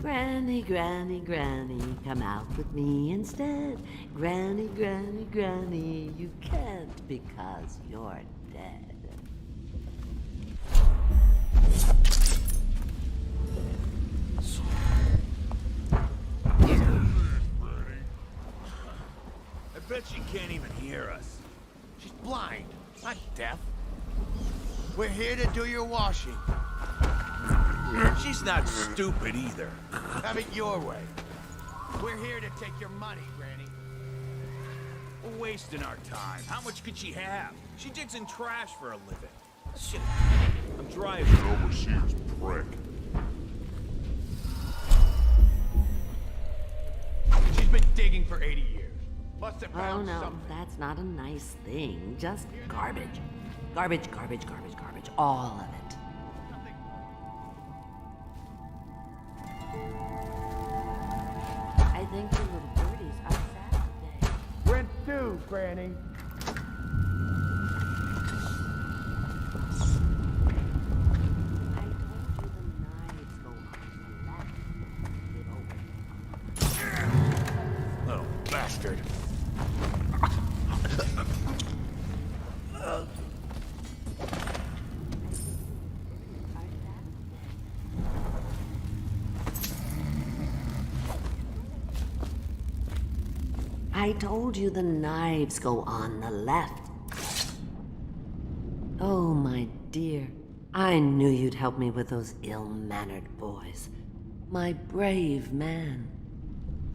S22: Granny, Granny, Granny, come out with me instead. Granny, Granny, Granny, you can't because you're dead.
S2: I bet she can't even hear us. She's blind, not deaf. We're here to do your washing. She's not stupid either. Have it your way. We're here to take your money, Granny.
S7: We're wasting our time. How much could she have? She digs in trash for a living. Shit. I'm driving.
S8: Overseas prick.
S2: She's been digging for 80 years. Must have
S22: Oh
S2: found
S22: no,
S2: something.
S22: that's not a nice thing. Just garbage. Garbage, garbage, garbage, garbage. All of it. I think the little birdies are sad today.
S2: Rent due, Granny.
S7: Little bastard.
S22: I told you the knives go on the left. Oh, my dear. I knew you'd help me with those ill-mannered boys. My brave man.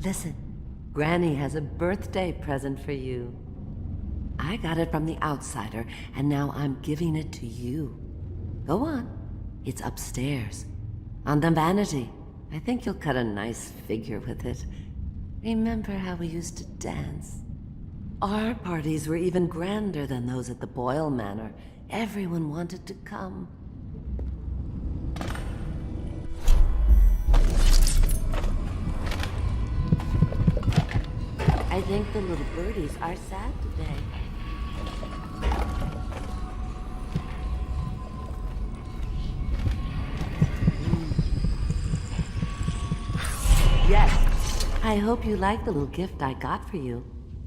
S22: Listen, Granny has a birthday present for you. I got it from the outsider, and now I'm giving it to you. Go on. It's upstairs. On the vanity. I think you'll cut a nice figure with it. Remember how we used to dance? Our parties were even grander than those at the Boyle Manor. Everyone wanted to come. I think the little birdies are sad today. Yes. I hope you like the little gift I got for you.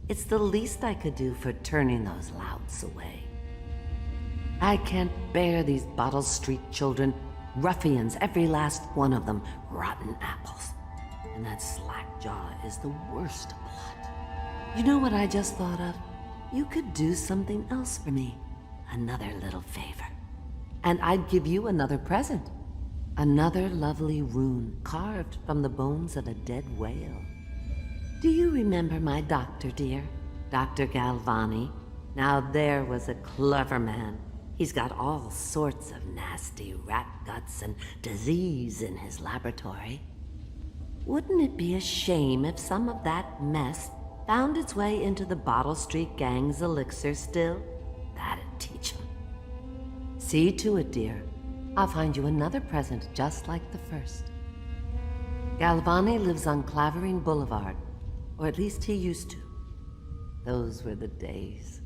S22: It's the least I could do for turning those louts away. I can't bear these Bottle Street children. Ruffians, every last one of them. Rotten apples. And that slack jaw is the worst lot. You know what I just thought of? You could do something else for me. Another little favor. And I'd give you another present. Another lovely rune carved from the bones of a dead whale. Do you remember my doctor, dear? Dr. Galvani? Now there was a clever man. He's got all sorts of nasty rat guts and disease in his laboratory. Wouldn't it be a shame if some of that mess found its way into the Bottle Street Gang's elixir still? That'd teach 'em. See to it, dear. I'll find you another present just like the first. Galvani lives on Clavering Boulevard, or at least he used to. Those were the days.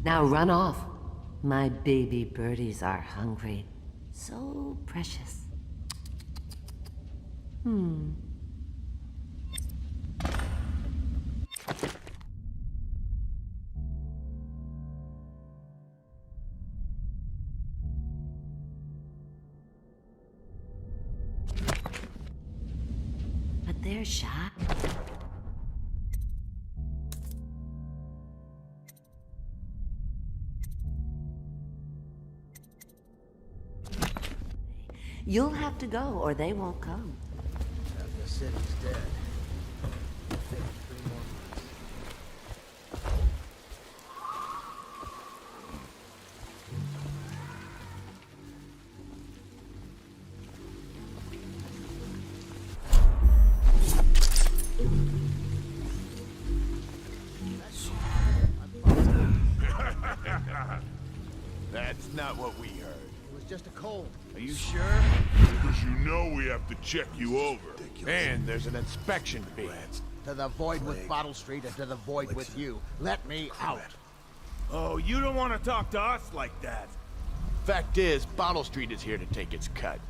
S22: Now run off. My baby birdies are hungry. So precious. But they're shy. You'll have to go, or they won't come.
S4: The city's dead.
S2: not what we heard.
S4: It was just a cold.
S2: Are you sure?
S6: Because you know we have to check you over.
S2: And there's an inspection fee.
S4: To the void with Bottle Street and to the void with you. Let me out.
S2: Oh, you don't want to talk to us like that. Fact is, Bottle Street is here to take its cut.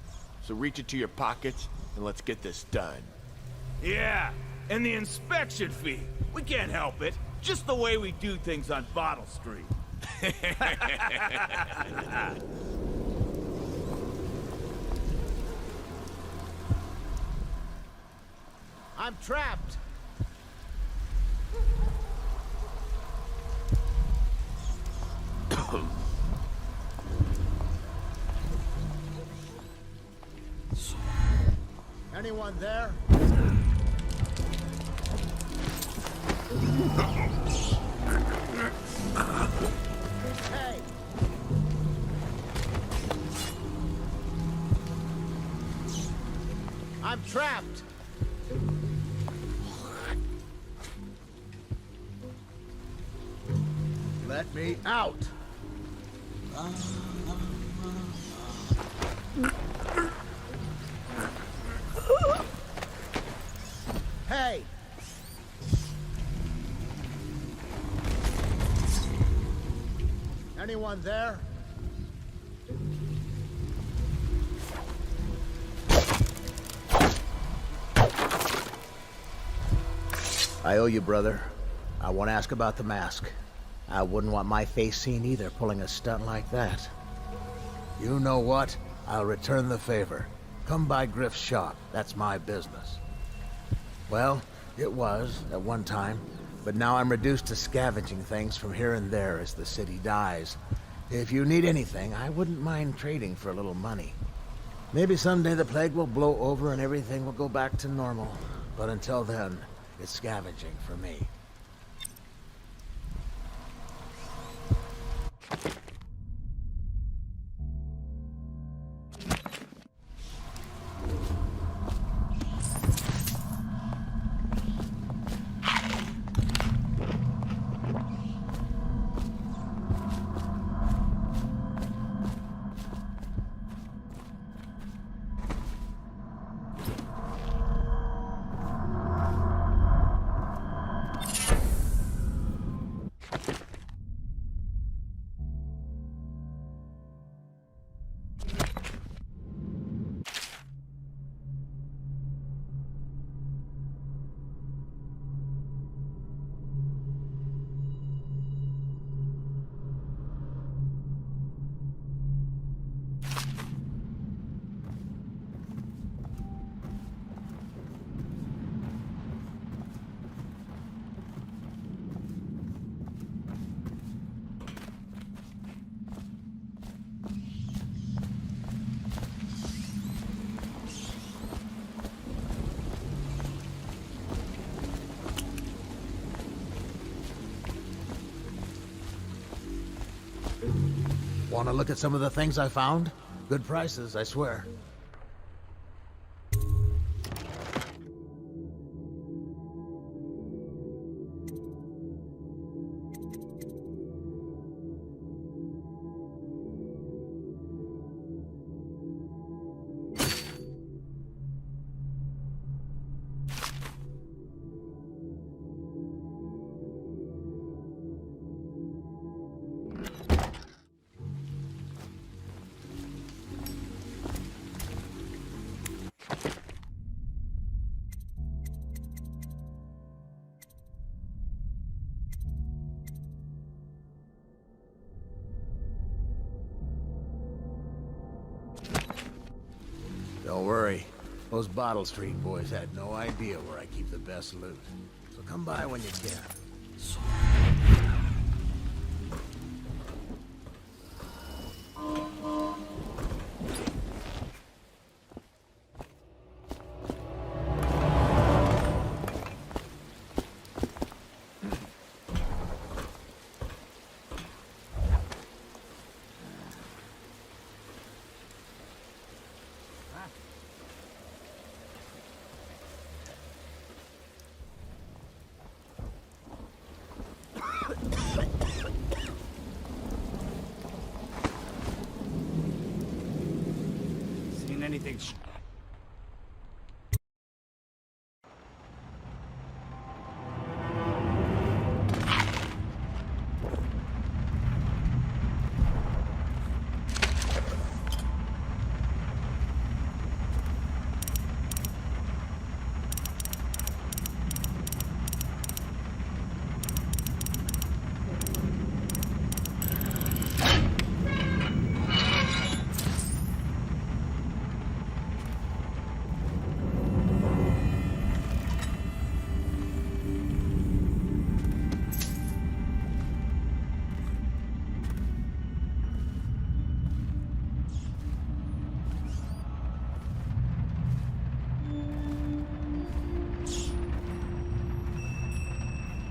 S2: So reach into your pockets and let's get this done.
S7: Yeah, and the inspection fee. We can't help it. Just the way we do things on Bottle Street.
S4: I'm trapped. Anyone there? Hey! I'm trapped! Let me out! Hey! Anyone there? I owe you, brother. I won't ask about the mask. I wouldn't want my face seen either, pulling a stunt like that. You know what? I'll return the favor. Come by Griff's shop. That's my business. Well, it was, at one time, but now I'm reduced to scavenging things from here and there as the city dies. If you need anything, I wouldn't mind trading for a little money. Maybe someday the plague will blow over and everything will go back to normal. But until then, it's scavenging for me. Want to look at some of the things I found? Good prices, I swear. Don't worry. Those Bottle Street boys had no idea where I keep the best loot. So come by when you can.
S5: anything.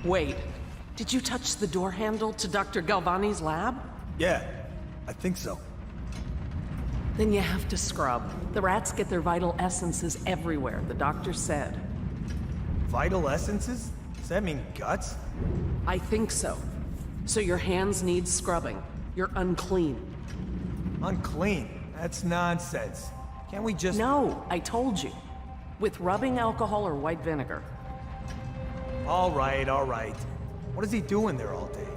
S19: Wait, did you touch the door handle to Dr. Galvani's lab?
S10: Yeah, I think so.
S19: Then you have to scrub. The rats get their vital essences everywhere, the doctor said.
S10: Vital essences? Does that mean guts?
S19: I think so. So your hands need scrubbing. You're unclean.
S10: Unclean? That's nonsense. Can't we just...
S19: No, I told you. With rubbing alcohol or white vinegar.
S10: All right, all right. What is he doing there all day?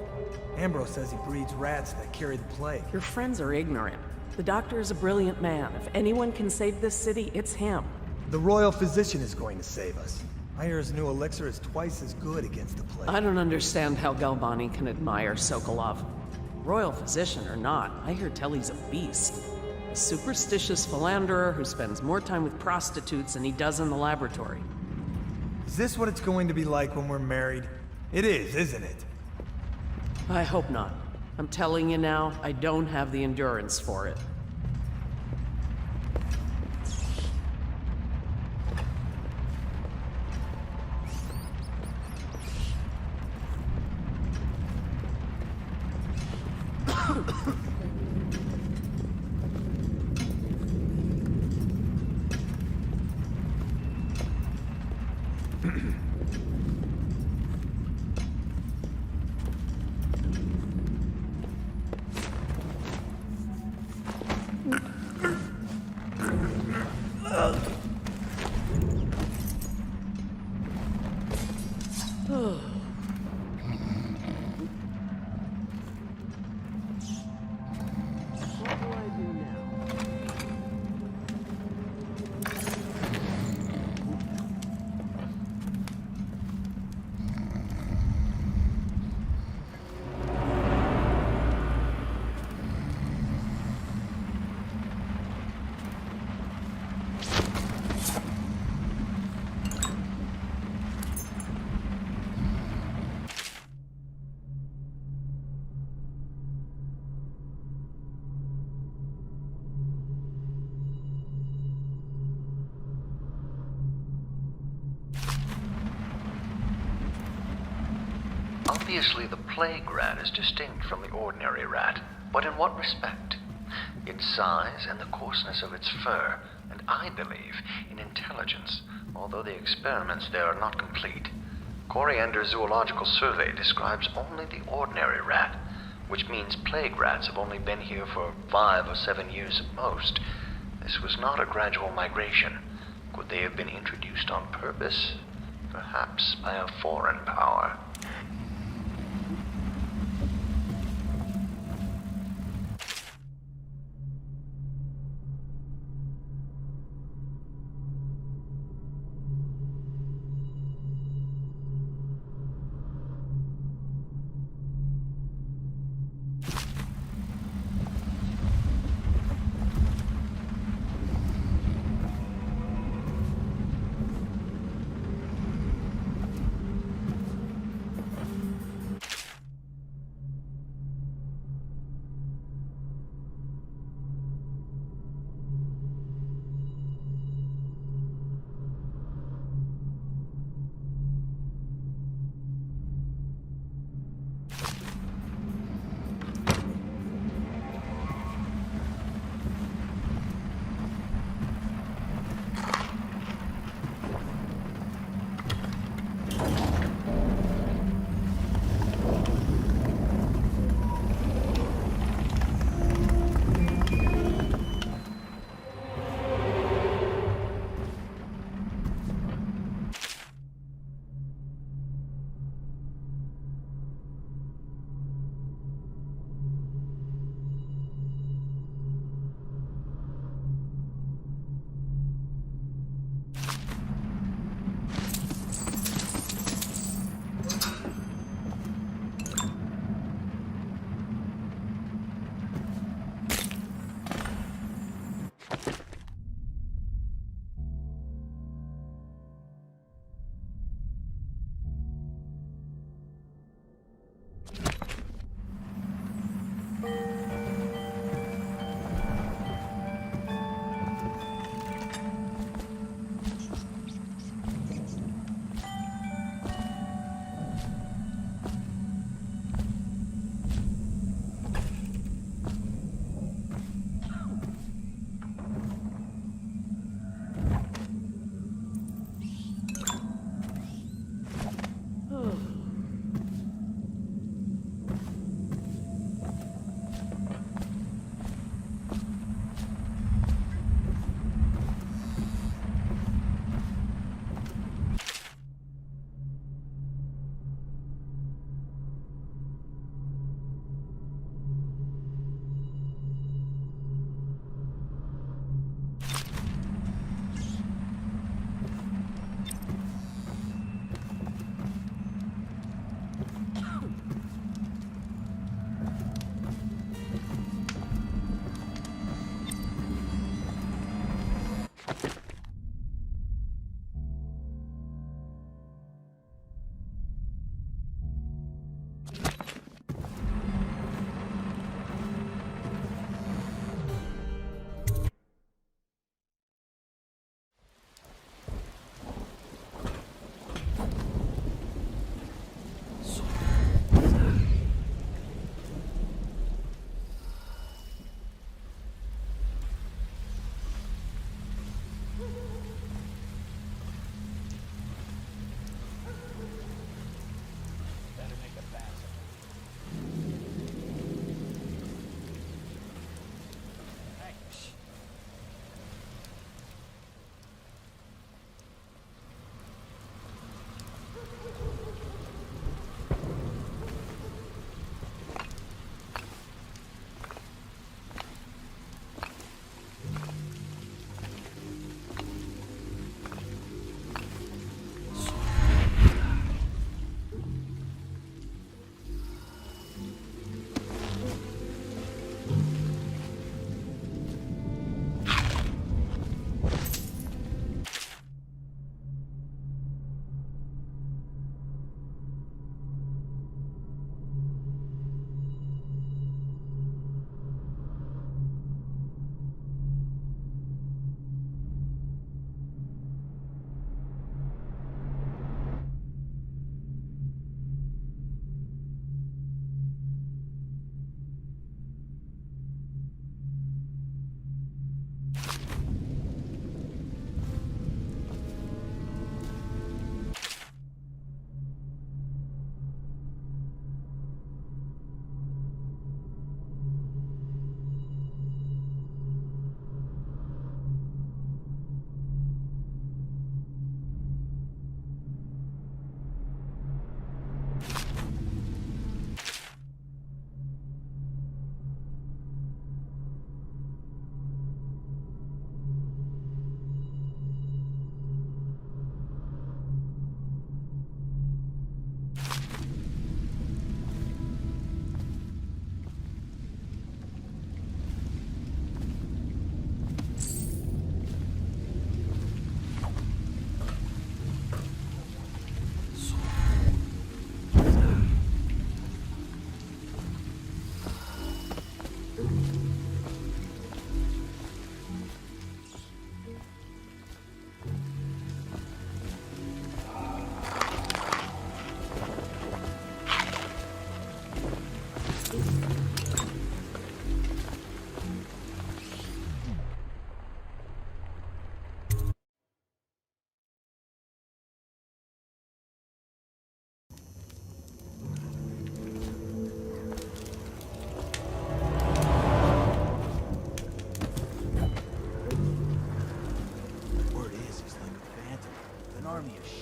S10: Ambrose says he breeds rats that carry the plague.
S19: Your friends are ignorant. The doctor is a brilliant man. If anyone can save this city, it's him.
S10: The royal physician is going to save us. I hear his new elixir is twice as good against the plague.
S19: I don't understand how Galvani can admire Sokolov. Royal physician or not, I hear tell he's a beast. A superstitious philanderer who spends more time with prostitutes than he does in the laboratory.
S10: Is this what it's going to be like when we're married? It is, isn't it?
S19: I hope not. I'm telling you now, I don't have the endurance for it.
S8: Obviously, the plague rat is distinct from the ordinary rat, but in what respect? Its size and the coarseness of its fur, and I believe in intelligence, although the experiments there are not complete. Coriander's zoological survey describes only the ordinary rat, which means plague rats have only been here for 5 or 7 years at most. This was not a gradual migration. Could they have been introduced on purpose? Perhaps by a foreign power.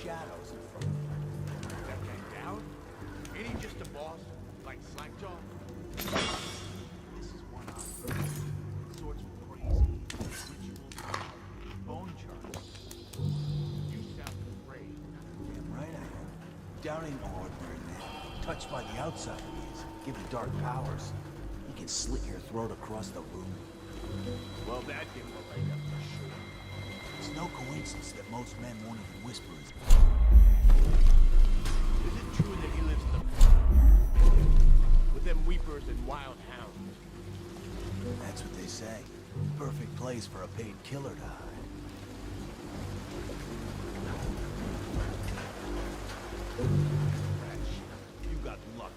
S2: shadows in front of you. That guy down? Ain't he just a boss? Like Slackjaw? This is one eye. Sorts of crazy. Rituals. Bone charts. You sound afraid.
S13: Damn right I am. Down ain't no ordinary man. Touched by the outside he is. Given dark powers. He can slit your throat across the room.
S2: Well, that gave him a leg up for sure.
S13: It's no coincidence that most men won't even whisper his
S2: Is it true that he lives in the with them weepers and wild hounds?
S13: That's what they say. Perfect place for a paid killer to hide.
S2: You got lucky.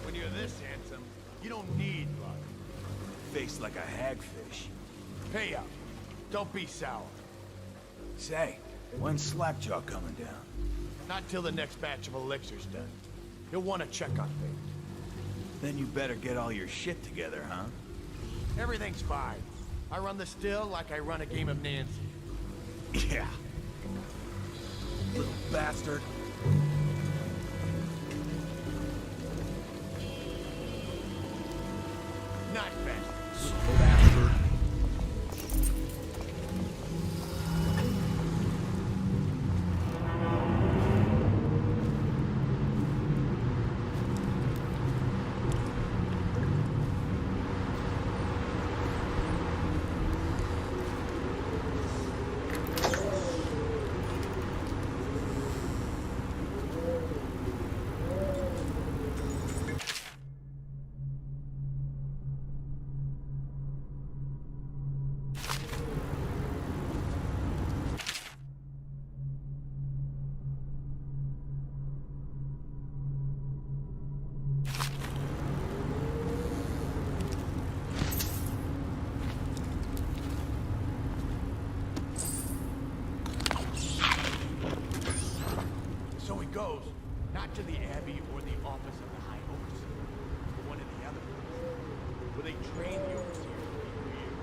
S2: When you're this handsome, you don't need luck.
S13: Face like a hagfish.
S2: Pay up. Don't be sour.
S13: Say, when's Slackjaw coming down?
S2: Not till the next batch of elixirs done. He'll want to check on things.
S13: Then you better get all your shit together, huh?
S2: Everything's fine. I run the still like I run a game of Nancy.
S13: Yeah. Little bastard.
S2: Not fast.
S13: Little bastard.
S2: So he goes, not to the Abbey or the office of the High Overseer, but one of the other places, where they train the Overseer to be weird.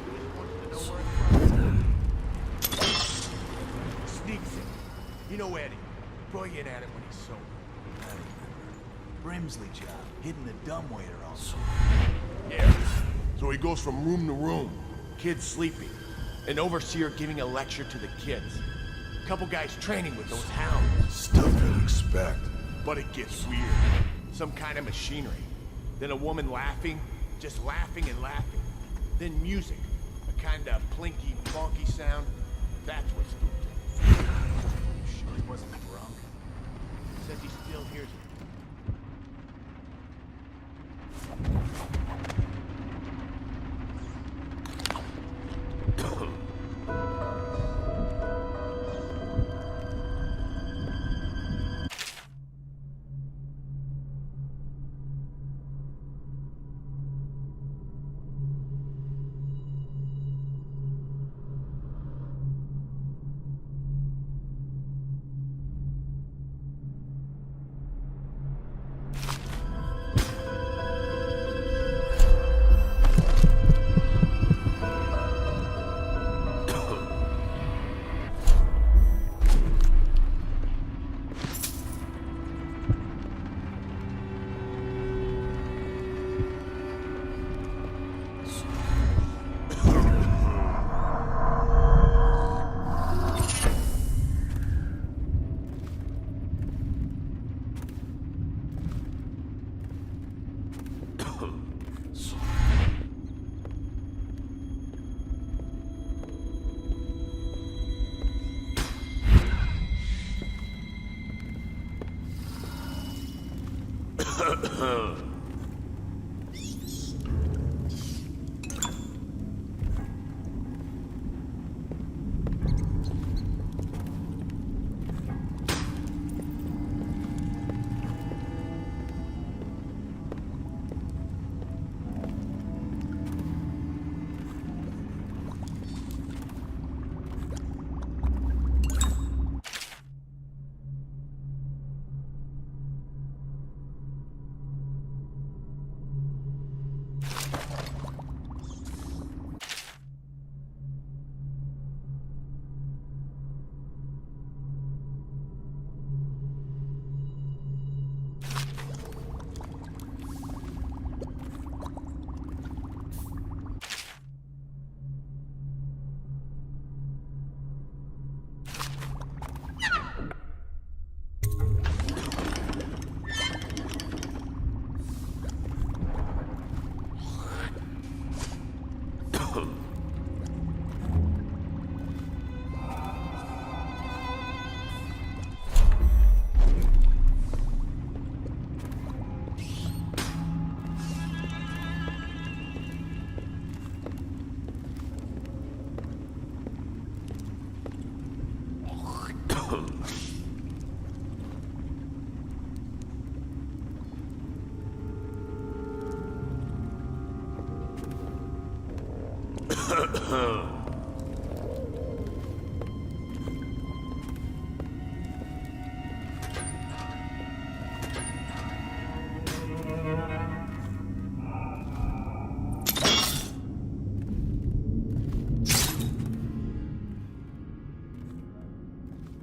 S2: He just wants to know where it's from. Sneaks in. You know Eddie. Brilliant at it when he's sober.
S13: I remember. Brimsley job, hitting the dumbwaiter also.
S2: Yeah. So he goes from room to room, kids sleeping. An overseer giving a lecture to the kids. Couple guys training with those hounds.
S6: Stuff you'd expect.
S2: But it gets weird. Some kind of machinery. Then a woman laughing, just laughing and laughing. Then music. A kind of plinky, bonky sound. That's what spooked him. You sure he wasn't drunk? Says he still hears it.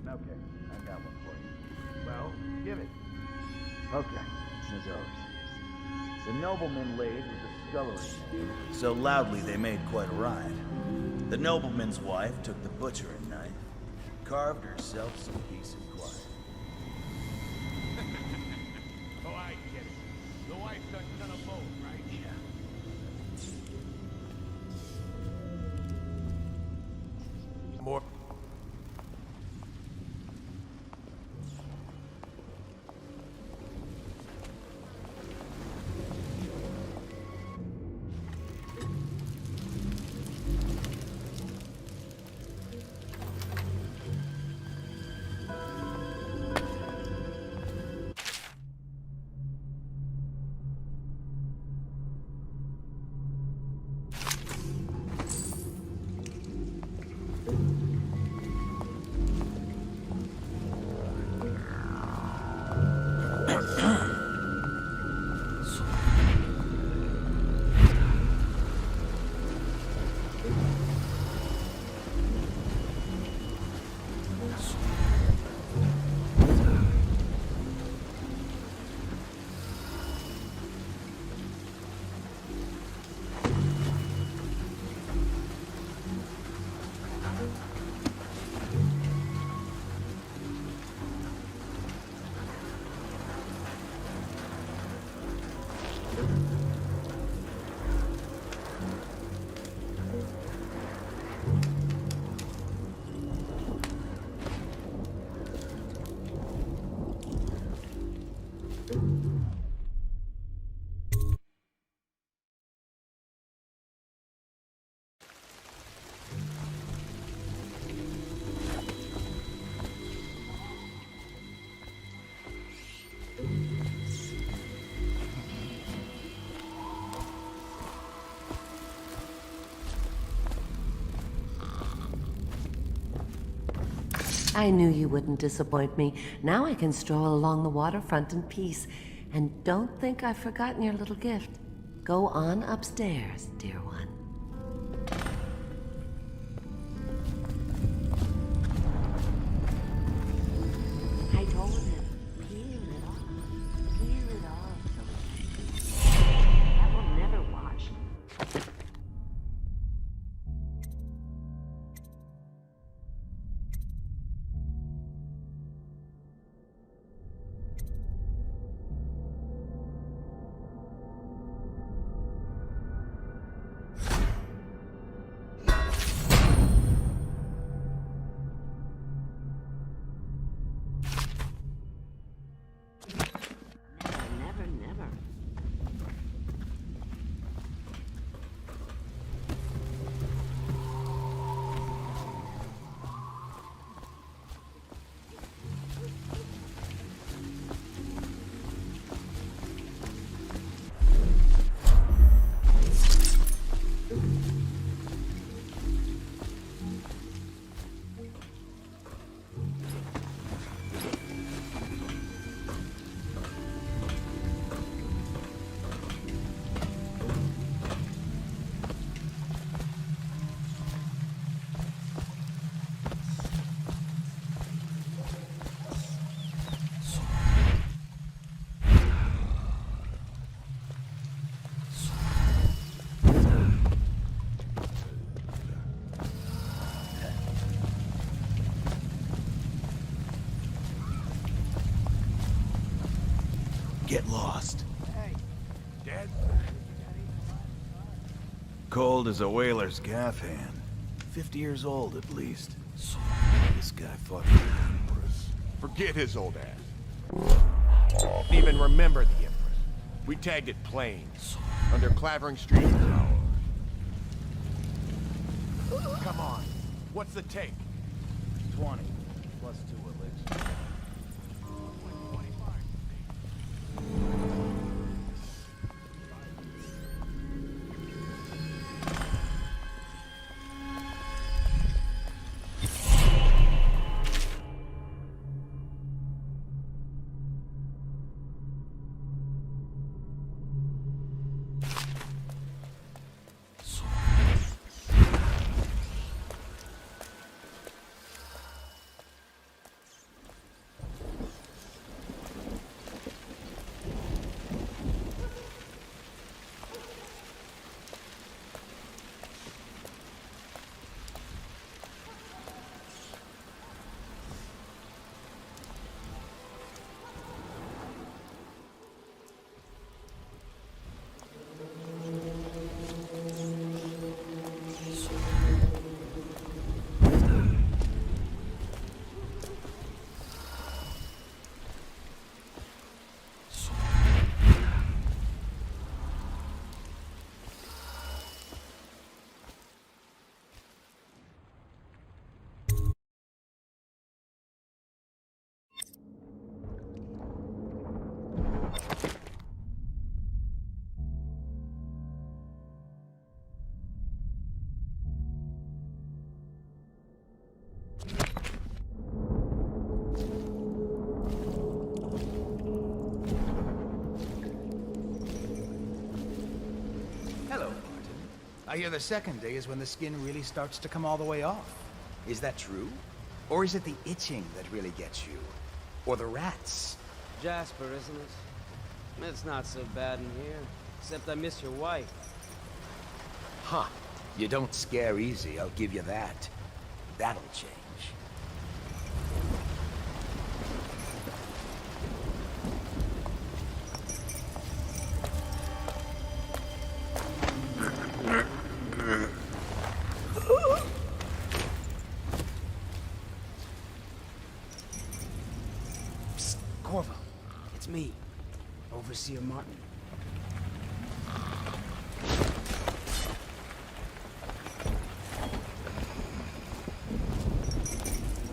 S2: Okay, I got one for you. Well, give it. Okay, this is ours. The nobleman laid with the scullery maid so loudly they made quite a ride. The nobleman's wife took the butchering knife, carved herself some peace and quiet.
S7: Oh, I get it. The wife done a both, right?
S2: Yeah. More.
S22: I knew you wouldn't disappoint me. Now I can stroll along the waterfront in peace. And don't think I've forgotten your little gift. Go on upstairs, dear one. I told him, peel it off. Peel it off. That will never wash. Never, never.
S2: Get lost.
S7: Hey, dead?
S2: Cold as a whaler's gaff hand. 50 years old at least. This guy fought for the Empress.
S7: Forget his old ass. Didn't even remember the Empress. We tagged it plain. Under Clavering Street Tower. Come on. What's the take?
S10: 20.
S13: plus 2 elixir.
S16: Hello, Martin. I hear the second day is when the skin really starts to come all the way off. Is that true? Or is it the itching that really gets you? Or the rats?
S18: Jasper, isn't it? It's not so bad in here. Except I miss your wife.
S16: Huh. You don't scare easy, I'll give you that. That'll change.
S18: Psst, Corvo. It's me, Overseer Martin.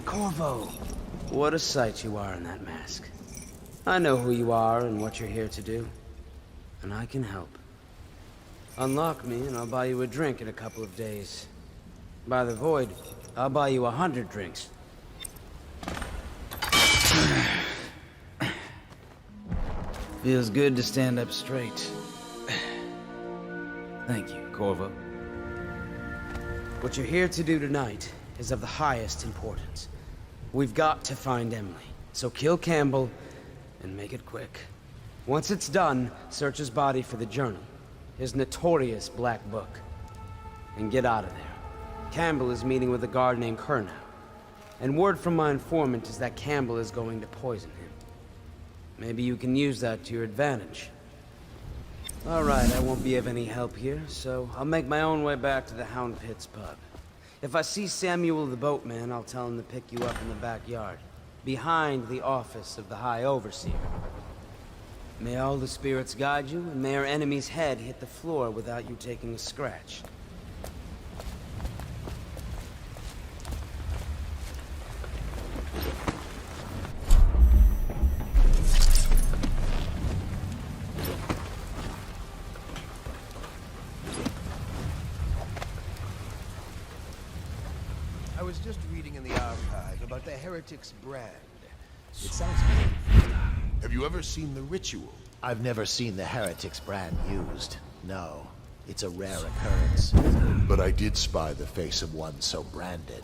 S18: Corvo, what a sight you are in that mask. I know who you are and what you're here to do, and I can help. Unlock me and I'll buy you a drink in a couple of days. By the Void, I'll buy you 100 drinks. Feels good to stand up straight. Thank you, Corvo. What you're here to do tonight is of the highest importance. We've got to find Emily, so kill Campbell and make it quick. Once it's done, search his body for the journal, his notorious black book, and get out of there. Campbell is meeting with a guard named Kernow, and word from my informant is that Campbell is going to poison him. Maybe you can use that to your advantage. All right, I won't be of any help here, so I'll make my own way back to the Hound Pits pub. If I see Samuel the boatman, I'll tell him to pick you up in the backyard, behind the office of the High Overseer. May all the spirits guide you, and may our enemy's head hit the floor without you taking a scratch.
S16: I was just reading in the archive about the Heretic's brand. It sounds good.
S6: Have you ever seen the ritual?
S4: I've never seen the Heretic's brand used. No, it's a rare occurrence.
S6: But I did spy the face of one
S4: So branded.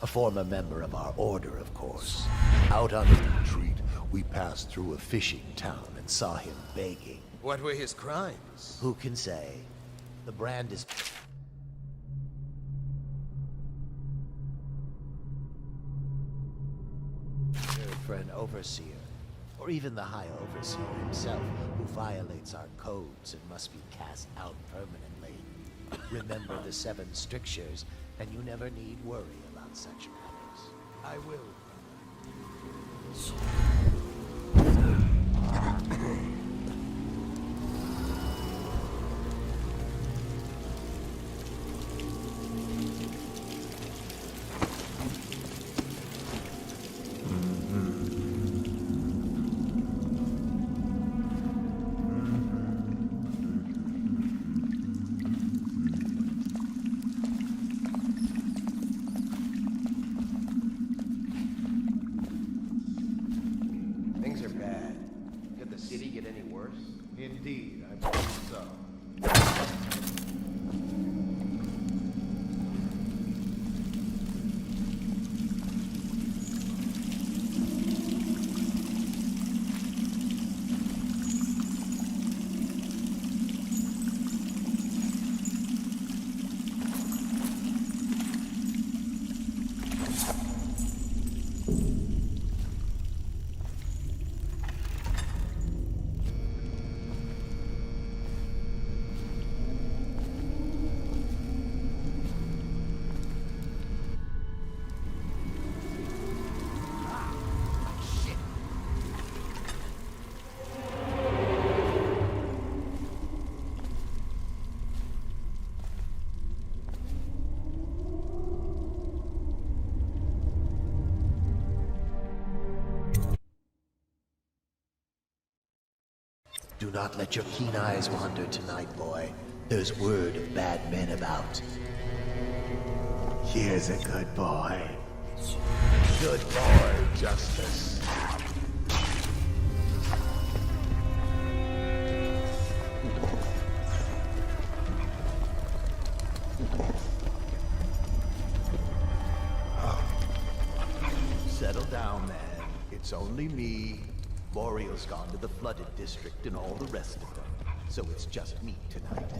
S4: A former member of our order, of course. Out on the
S6: retreat, we passed through a fishing town
S4: and saw him begging.
S16: What were his crimes?
S4: Who can say? The brand is... for an overseer, or even the High Overseer himself, who violates our codes and must be cast out permanently. Remember the 7 strictures, and you never need worry about such matters.
S16: I will.
S4: Do not let your keen eyes wander tonight, boy. There's word of bad men about. Here's a good boy. Good boy, Justice. Settle down, man. It's only me. Boreal's gone to the flooded district and all the rest of them. So it's just me tonight.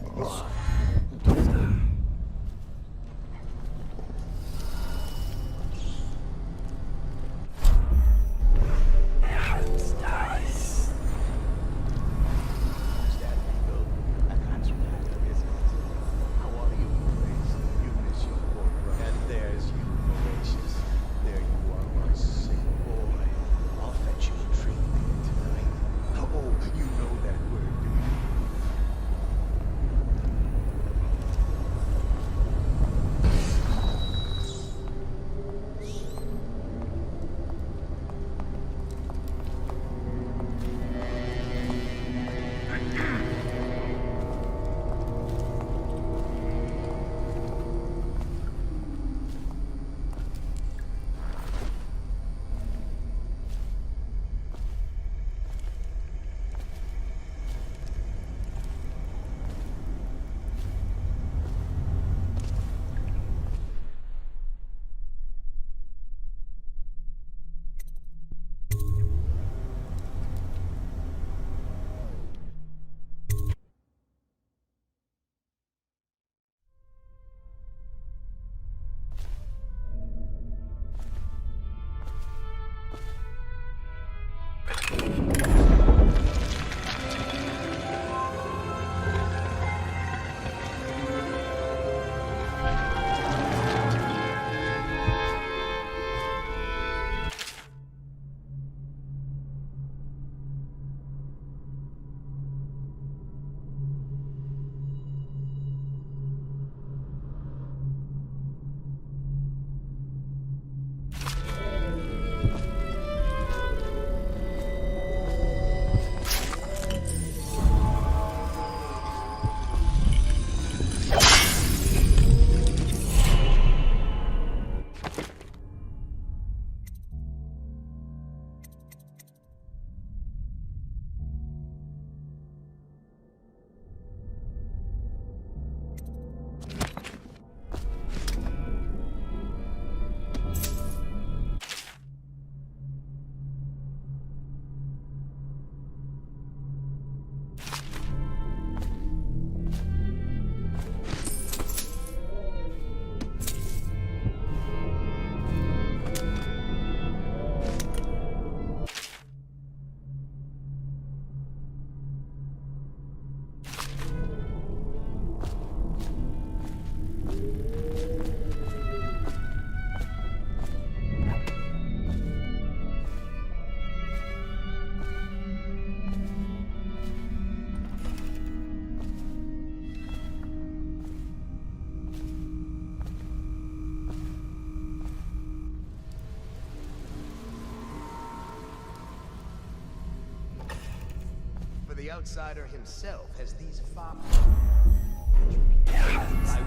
S16: The outsider himself has these five.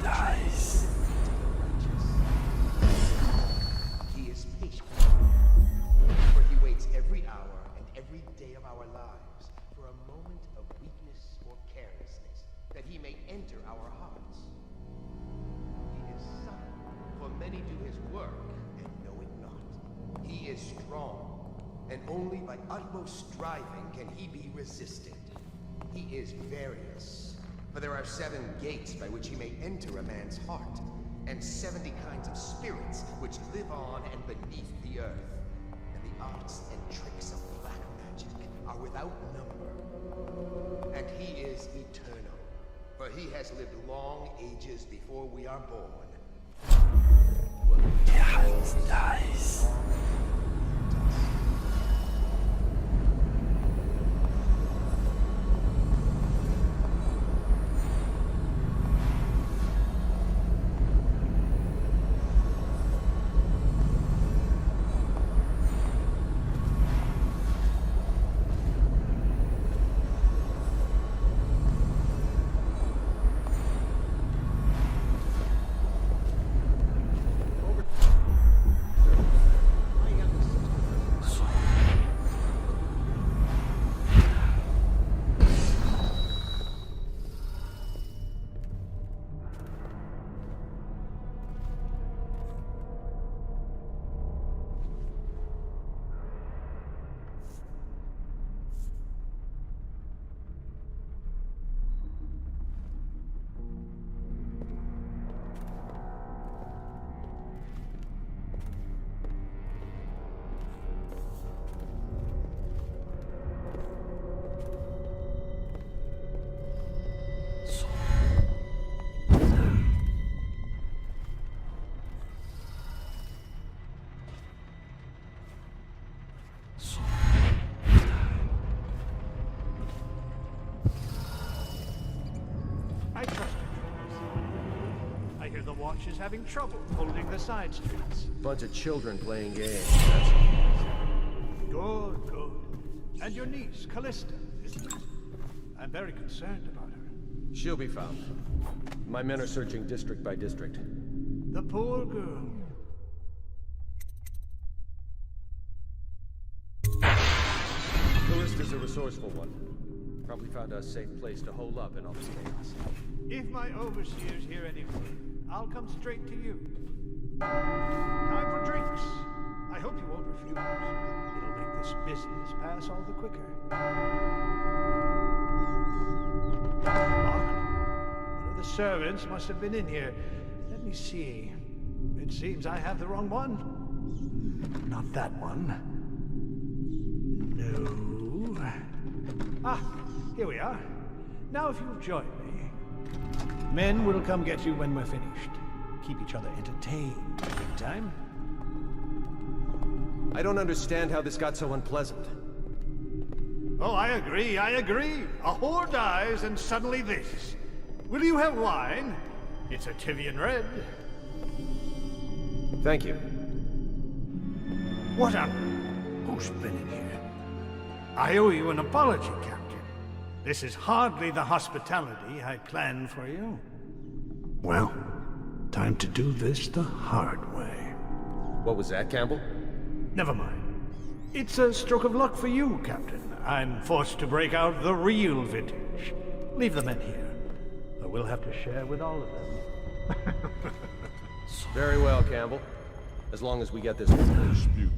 S20: Nice.
S16: He is patient, for he waits every hour and every day of our lives for a moment of weakness or carelessness, that he may enter our hearts. He is subtle, for many do his work and know it not. He is strong, and only by utmost striving can he be resisted. He is various, for there are 7 gates by which he may enter a man's heart, and 70 kinds of spirits which live on and beneath the earth. And the arts and tricks of black magic are without number. And he is eternal, for he has lived long ages before we are born.
S20: Nice.
S1: I trust you. I hear the Watch is having trouble holding the side streets.
S14: Bunch of children playing games.
S1: Good, good. And your niece, Callista, isn't it? I'm very concerned about her.
S14: She'll be found. My men are searching district by district.
S1: The poor girl.
S14: Callista's a resourceful one. Probably found a safe place to hole up in all this chaos.
S1: If my overseers hear any word, I'll come straight to you. Time for drinks. I hope you won't refuse. It'll make this business pass all the quicker. Locked. One of the servants must have been in here. Let me see. It seems I have the wrong one. Not that one. No. Ah, here we are. Now if you'll join me. Men will come get you when we're finished. Keep each other entertained. Good time?
S14: I don't understand how this got so unpleasant.
S1: Oh, I agree, I agree. A whore dies and suddenly this. Will you have wine? It's a Tivian Red.
S14: Thank you.
S1: What a... Who's been in here? I owe you an apology, Captain. This is hardly the hospitality I planned for you. Well, time to do this the hard way.
S14: What was that, Campbell?
S1: Never mind. It's a stroke of luck for you, Captain. I'm forced to break out the real vintage. Leave the men here. I will have to share with all of them.
S14: Very well, Campbell. As long as we get this dispute